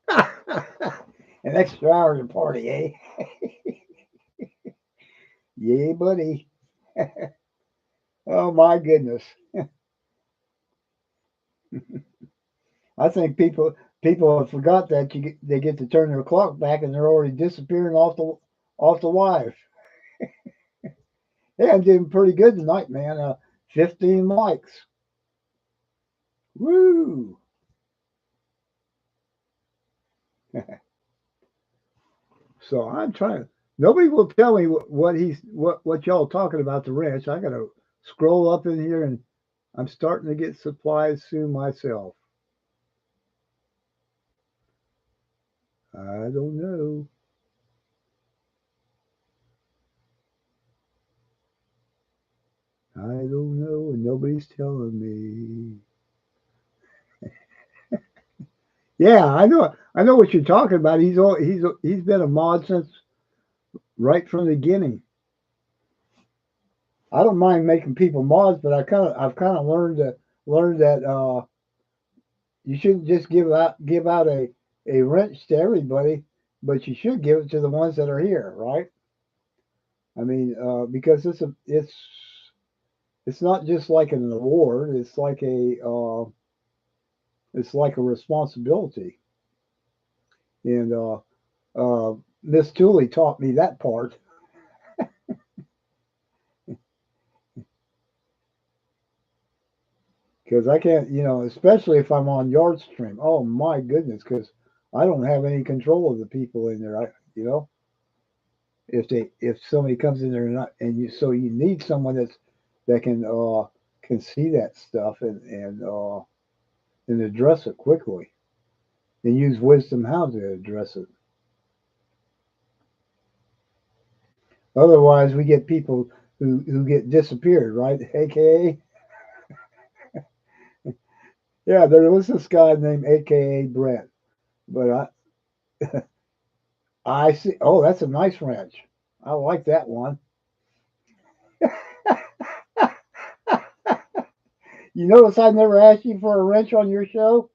An extra hour to party, eh? Yeah, buddy. Oh my goodness. I think people have forgot that they get to turn their clock back and they're already disappearing off the live. Yeah, I'm doing pretty good tonight, man. 15 likes. Woo! So I'm trying. Nobody will tell me what y'all talking about the ranch. I gotta scroll up in here and I'm starting to get supplies soon myself. I don't know. I don't know, and nobody's telling me. Yeah, I know. I know what you're talking about. He's been a mod since right from the beginning. I don't mind making people mods, but I've kind of learned that you shouldn't just give out a wrench to everybody, but you should give it to the ones that are here, right? I mean, because it's not just like an award. It's like a responsibility. And Miss Tooley taught me that part because I can't, especially if I'm on yard stream. Oh my goodness, because I don't have any control of the people in there. If somebody comes in there and not, and you need someone that can see that stuff and address it quickly and use wisdom how to address it. Otherwise, we get people who get disappeared, right? AKA, yeah, there was this guy named AKA Brett, but I see. Oh, that's a nice wrench. I like that one. You notice I never asked you for a wrench on your show?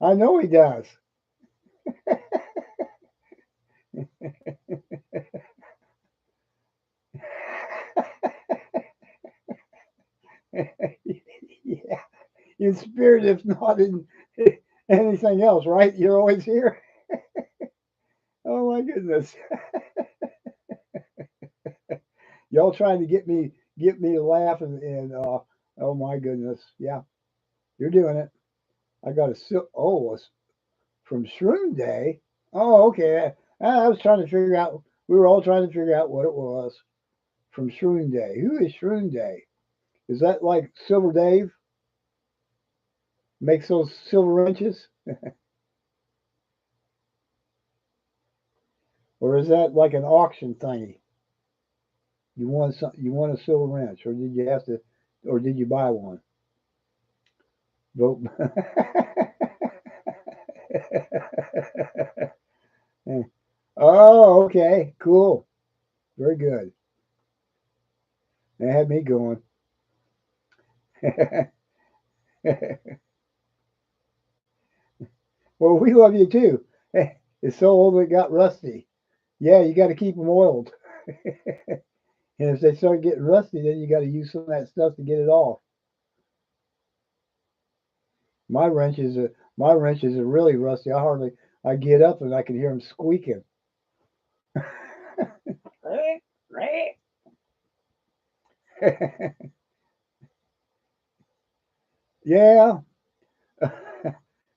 I know he does. Yeah, in spirit, if not in anything else, right? You're always here. Oh my goodness. Y'all trying to get me to laugh and oh my goodness. Yeah, you're doing it. I got a from Shroom Day. Oh, okay. I was trying to figure out. We were all trying to figure out what it was from Shroom Day. Who is Shroom Day? Is that like Silver Dave makes those silver wrenches, or is that like an auction thingy? You want some? You want a silver wrench, or did you have to, or did you buy one? Vote. Oh, okay, cool, very good. That had me going. Well, we love you too. It's so old it got rusty. Yeah, you got to keep them oiled. And if they start getting rusty, then you got to use some of that stuff to get it off. My wrenches are really rusty. I get up and I can hear them squeaking. Yeah.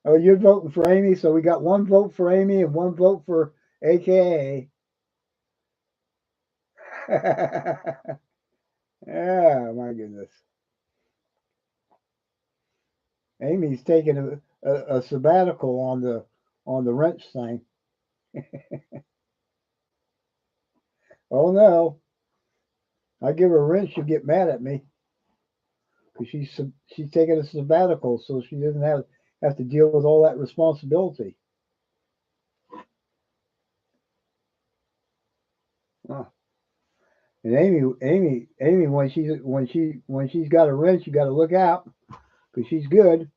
Oh, you're voting for Amy, so we got one vote for Amy and one vote for AKA. Yeah, my goodness. Amy's taking a sabbatical on the wrench thing. Oh no, I give her a wrench, she'll get mad at me because she's taking a sabbatical, so she doesn't have to deal with all that responsibility. Huh. And Amy, when she's got a wrench, you got to look out because she's good.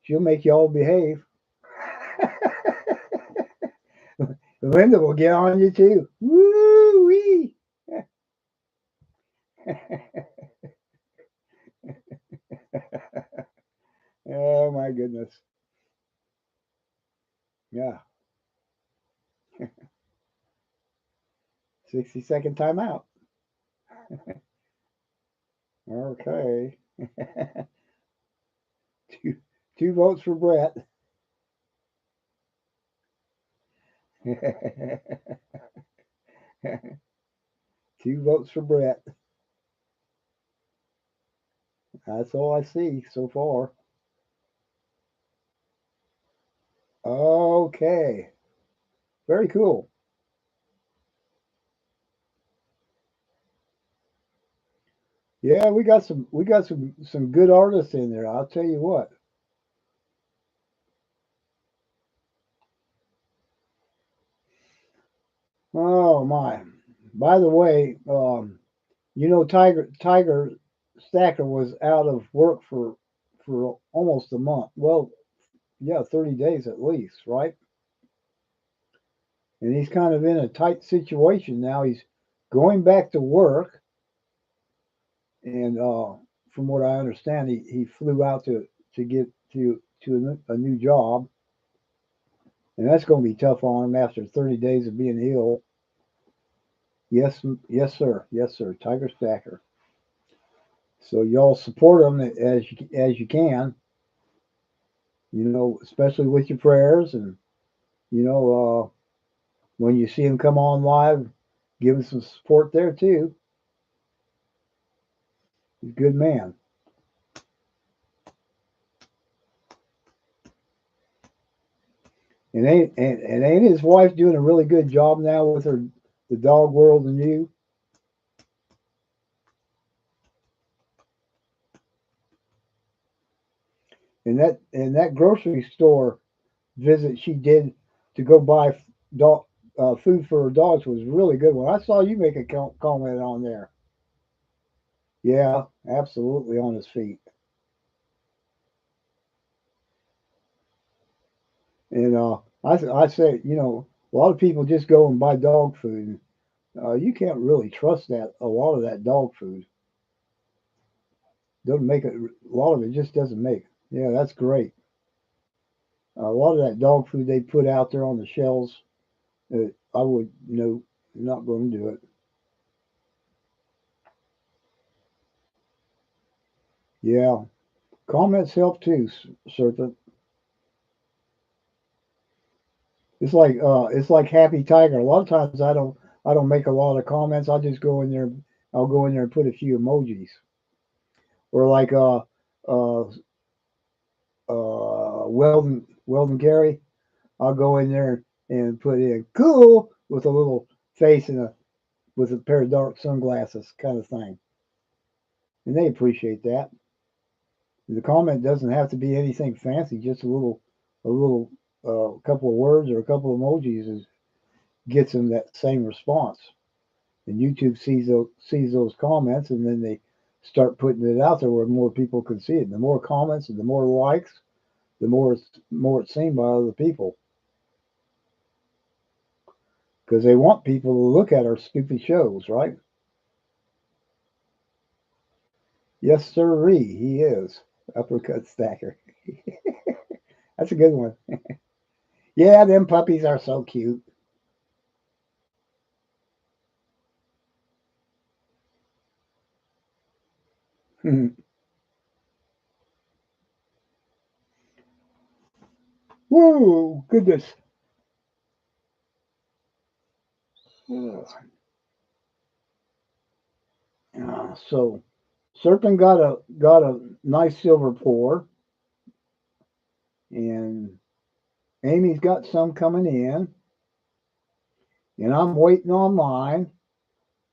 She'll make you all behave. Linda will get on you too. Woo wee! Oh my goodness. Yeah. 60-second timeout. Okay. two, two votes for Brett. Two votes for Brett. That's all I see so far. Okay. Very cool. Yeah, we got some good artists in there. I'll tell you what. Oh my. By the way, Tiger Stacker was out of work for almost a month. Well, yeah, 30 days at least, right? And he's kind of in a tight situation now. He's going back to work, and from what I understand, he flew out to get to a new job, and that's going to be tough on him after 30 days of being ill. Yes, yes, sir, yes, sir. Tiger Stacker. So y'all support him as you can. Especially with your prayers, and you know, when you see him come on live, give him some support there too. He's a good man. And ain't his wife doing a really good job now with her the dog world and you? And that grocery store visit she did to go buy dog food for her dogs was a really good one. I saw you make a comment on there. Yeah, absolutely on his feet. And I say, a lot of people just go and buy dog food. You can't really trust that a lot of that dog food doesn't make it. A lot of it just doesn't make. Yeah, that's great. A lot of that dog food they put out there on the shelves, I would no, not going to do it. Yeah, comments help too, Serpent. It's like Happy Tiger. A lot of times I don't make a lot of comments. I'll just go in there. I'll go in there and put a few emojis. Or like uh Weldon Gary. I'll go in there and put in cool with a little face and a with a pair of dark sunglasses kind of thing, and they appreciate that. The comment doesn't have to be anything fancy, just a little couple of words or a couple of emojis gets them that same response. And YouTube sees those comments, and then they start putting it out there where more people can see it. And the more comments and the more likes, the more it's seen by other people because they want people to look at our stupid shows, right? Yes, sirree, he is uppercut stacker. That's a good one. Yeah, them puppies are so cute. Whoa, goodness. So Serpent got a nice silver pour, and Amy's got some coming in, and I'm waiting on mine.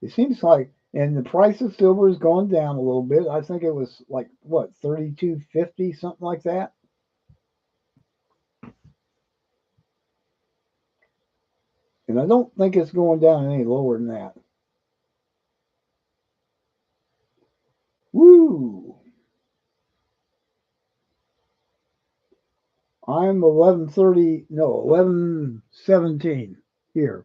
It seems like, and the price of silver has gone down a little bit. I think it was like what 32.50, something like that. And I don't think it's going down any lower than that. Woo! I'm 11:30. No, 11:17 here.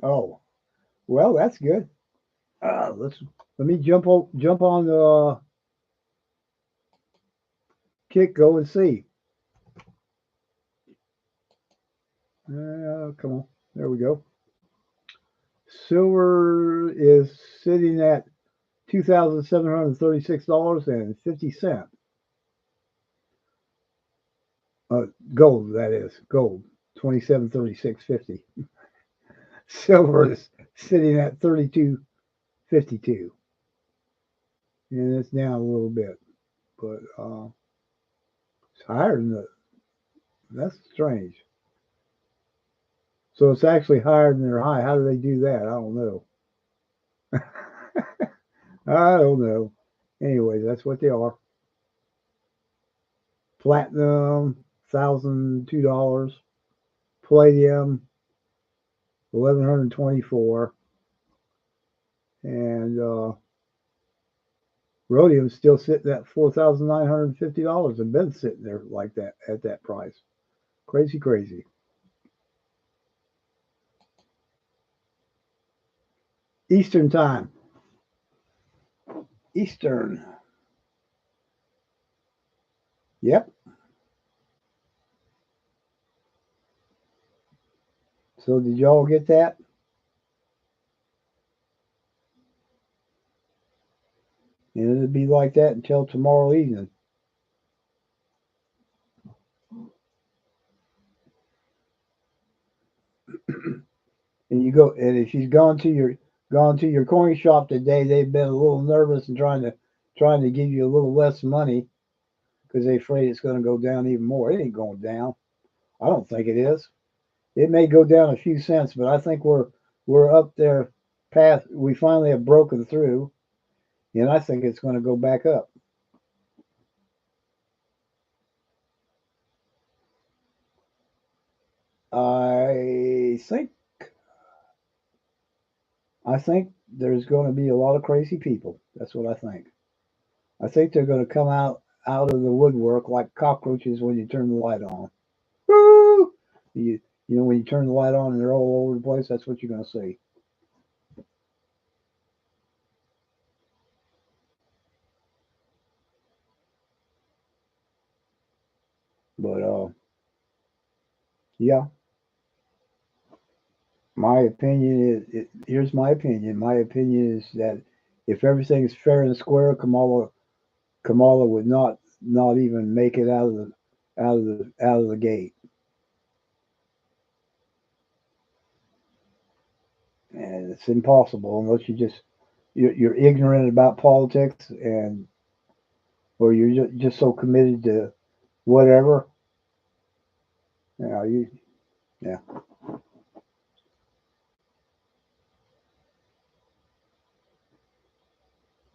Oh, well, that's good. Let me jump on the kick. Go and see. Come on. There we go. Silver is sitting at $2,736.50. Gold, that is gold, 2736.50. Silver is sitting at 32.52, and it's down a little bit, but it's higher than the. That's strange. So it's actually higher than their high. How do they do that? I don't know. I don't know. Anyway, that's what they are. Platinum, $1,002. Palladium, 1,124. And rhodium's still sitting at $4,950 and been sitting there like that at that price. Crazy, crazy. Eastern time. Eastern. Yep. So did y'all get that? And it'll be like that until tomorrow evening. And you go, and if she's gone to your coin shop today, they've been a little nervous and trying to give you a little less money because they're afraid it's going to go down even more. It ain't going down. I don't think it is. It may go down a few cents, but I think we're up there past. We finally have broken through, and I think it's going to go back up. I think I think there's going to be a lot of crazy people. That's what I think. I think they're going to come out of the woodwork like cockroaches when you turn the light on. Woo! You know when you turn the light on and they're all over the place. That's what you're going to see. But yeah, my opinion is. Here's my opinion. My opinion is that if everything is fair and square, Kamala would not even make it out of the gate. And it's impossible unless you're ignorant about politics and or you're just so committed to whatever. You know, yeah.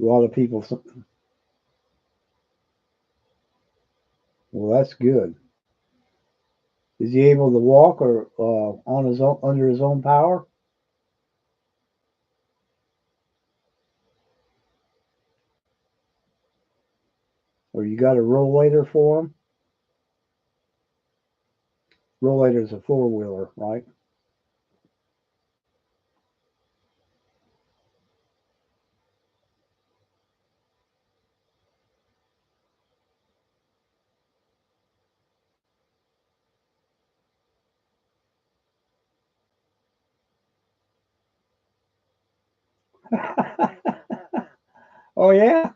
A lot of people. Well, that's good. Is he able to walk or on his own under his own power, or you got a rollator for him? Rollator is a four wheeler, right? Oh yeah.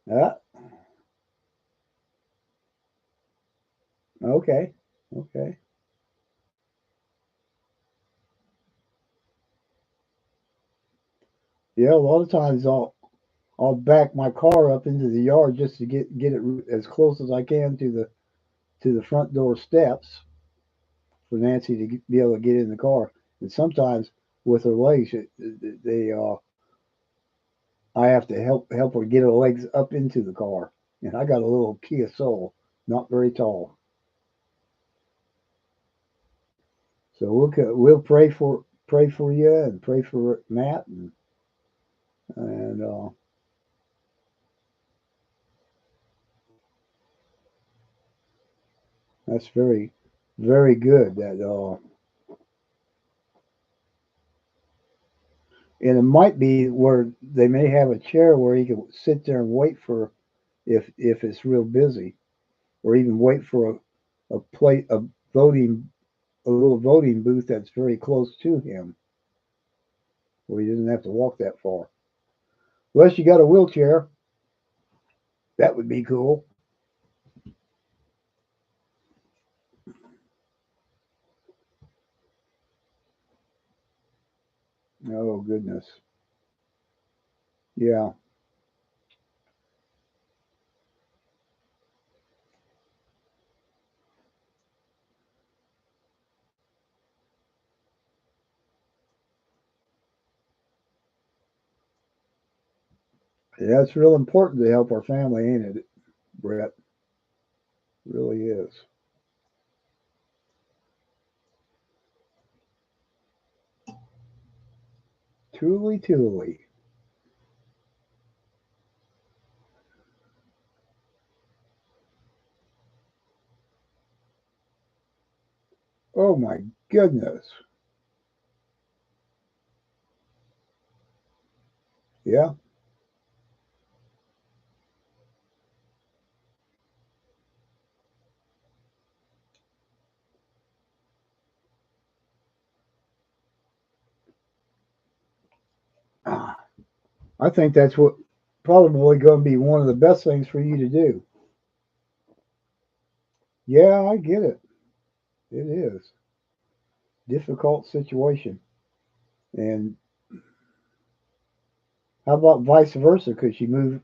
Yeah. Okay. Okay. Yeah. A lot of times I'll back my car up into the yard just to get it as close as I can to the front door steps for Nancy to be able to get in the car. And sometimes with her legs, they I have to help her get her legs up into the car. And I got a little Kia Soul, not very tall, so we'll pray for you and pray for Matt and that's very good. That and it might be where they may have a chair where he can sit there and wait for if it's real busy, or even wait for a plate a voting a little voting booth that's very close to him, where he doesn't have to walk that far. Unless you got a wheelchair, that would be cool. Oh goodness, yeah, that's real important to help our family, ain't it, Brett? Really is. Truly, truly. Oh my goodness. Yeah, I think that's what probably going to be one of the best things for you to do. Yeah, I get it. It is difficult situation, and How about vice versa? Could she move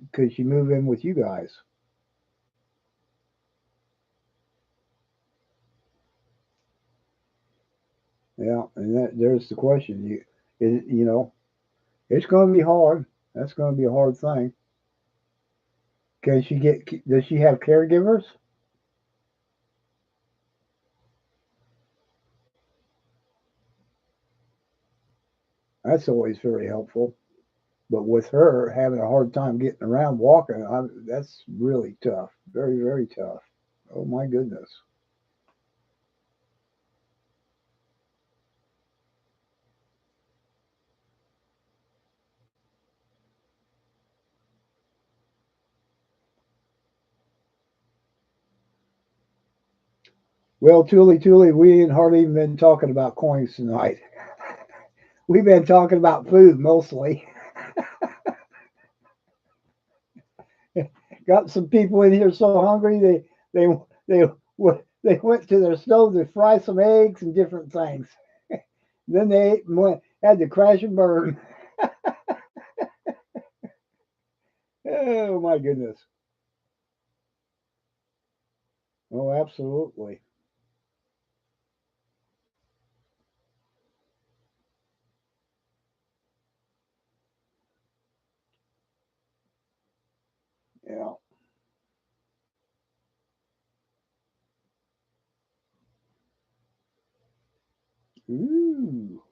in with you guys? Yeah, and there's the question. It's going to be hard. That's going to be a hard thing. Can she get? Does she have caregivers? That's always very helpful. But with her having a hard time getting around walking, that's really tough. Very, very tough. Oh my goodness. Well, Tuli, we ain't hardly even been talking about coins tonight. We've been talking about food mostly. Got some people in here so hungry they they they went to their stove to fry some eggs and different things. Then they ate and had to crash and burn. Oh my goodness. Oh, absolutely. Yeah. Ooh.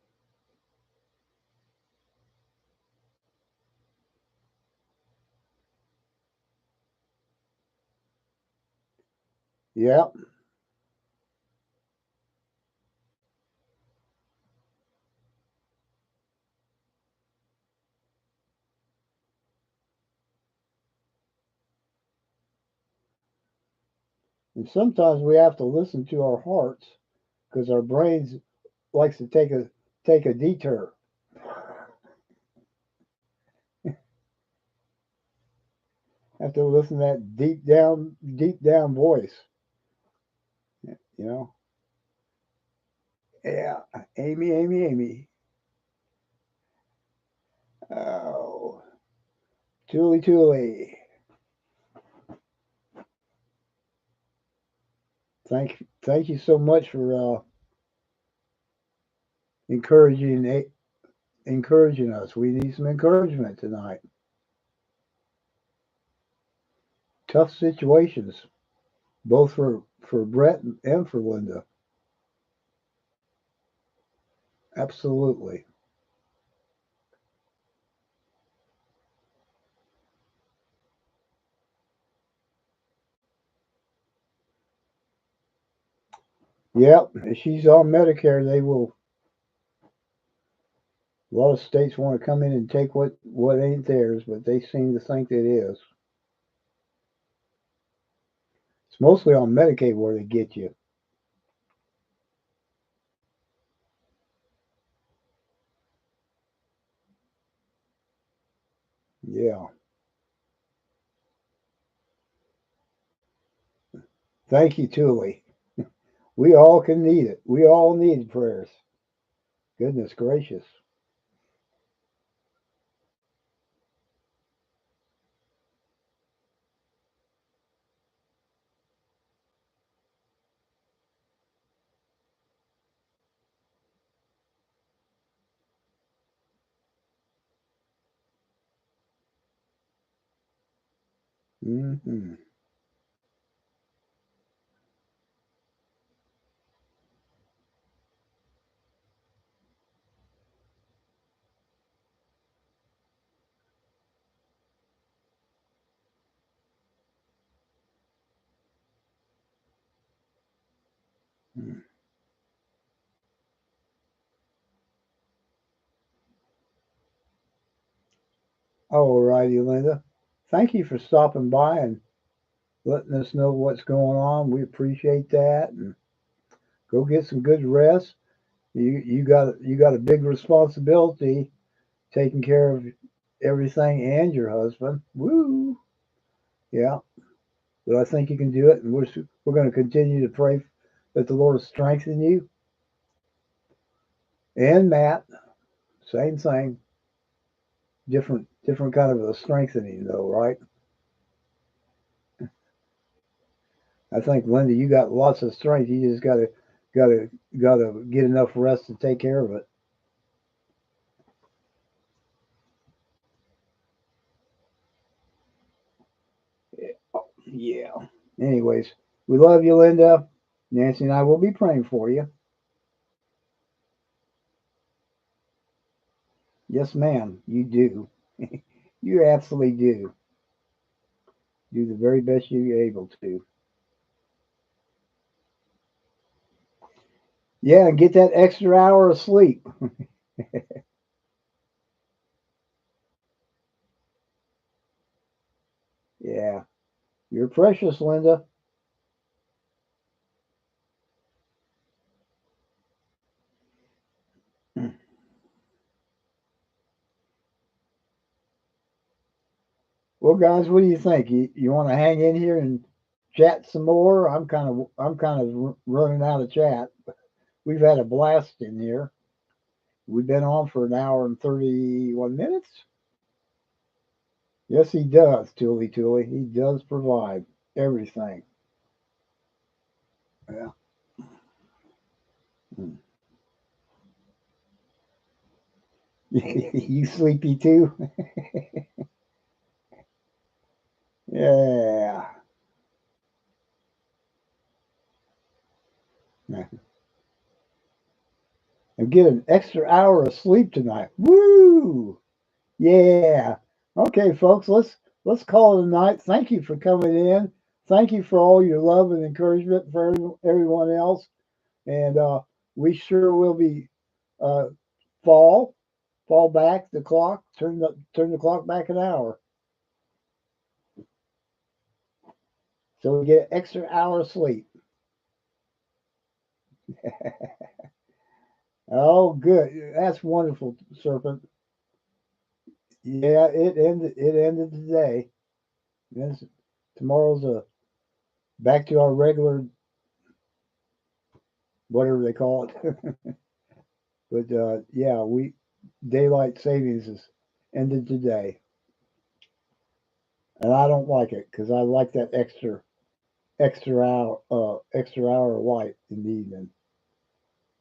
Yeah. And sometimes we have to listen to our hearts because our brains likes to take a detour. Have to listen to that deep down voice. You know. Yeah. Amy. Oh, Tuli. Thank you so much for encouraging encouraging us. We need some encouragement tonight. Tough situations, both for Brett and for Linda. Absolutely. Yep. If she's on Medicare, they will. A lot of states want to come in and take what ain't theirs, but they seem to think it is. It's mostly on Medicaid where they get you. Yeah. Thank you, Tuli. We all can need it. We all need prayers. Goodness gracious. Hmm. All righty, Linda. Thank you for stopping by and letting us know what's going on. We appreciate that. And go get some good rest. You got a big responsibility taking care of everything and your husband. Woo! Yeah, but I think you can do it, and we're going to continue to pray that the Lord strengthen you and Matt. Same thing, different different kind of a strengthening, though, right? I think, Linda, you got lots of strength. You just gotta gotta get enough rest to take care of it. Yeah. Anyways, we love you, Linda. Nancy and I will be praying for you. Yes, ma'am. You do. You absolutely do. Do the very best you're able to. Yeah, and get that extra hour of sleep. Yeah. You're precious, Linda. Well, guys, what do you think? You want to hang in here and chat some more? I'm kind of running out of chat. We've had a blast in here. We've been on for an hour and 31 minutes. Yes, he does, Tooly Tooly. He does provide everything. Yeah. You sleepy too? Yeah. And get an extra hour of sleep tonight. Woo! Yeah. Okay, folks, let's call it a night. Thank you for coming in. Thank you for all your love and encouragement for everyone else. And we sure will be uh, fall fall back the clock, turn the clock back an hour, so we get an extra hour of sleep. Oh, good. That's wonderful, Serpent. Yeah, it ended. It ended today. Yes, tomorrow's back to our regular whatever they call it. But yeah, we daylight savings is ended today, and I don't like it because I like that extra hour of light in the evening.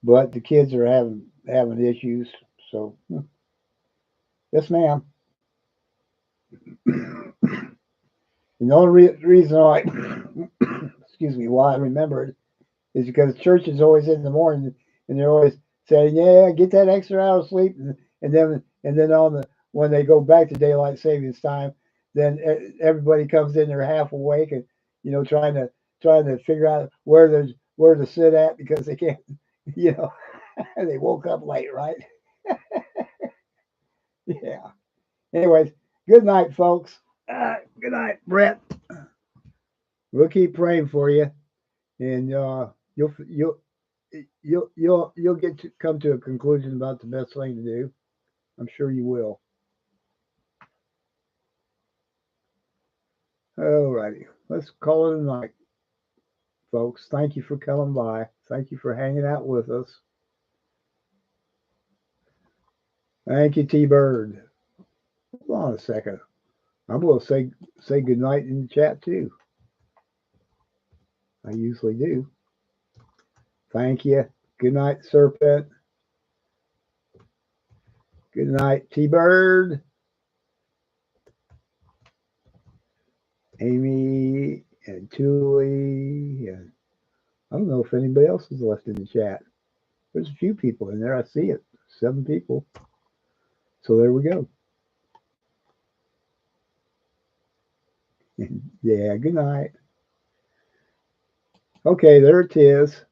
But the kids are having issues, so yes, ma'am. And the only reason I excuse me why I remember it is because church is always in the morning, and they're always saying, "Yeah, get that extra hour of sleep," and then on the when they go back to daylight savings time, then everybody comes in, they're half awake and trying to figure out where to sit at because they can't, you know, they woke up late, right? Yeah. Anyways, good night, folks. Good night, Brett. We'll keep praying for you, and you'll get to come to a conclusion about the best thing to do. I'm sure you will. Alrighty, let's call it a night, folks. Thank you for coming by. Thank you for hanging out with us. Thank you, T Bird. Hold on a second. I'm going to say good night in the chat too. I usually do. Thank you. Good night, Serpent. Good night, T Bird. Amy and Tuli, and I don't know if anybody else is left in the chat. There's a few people in there. I see it. 7 people. So there we go. Yeah, good night. Okay, there it is.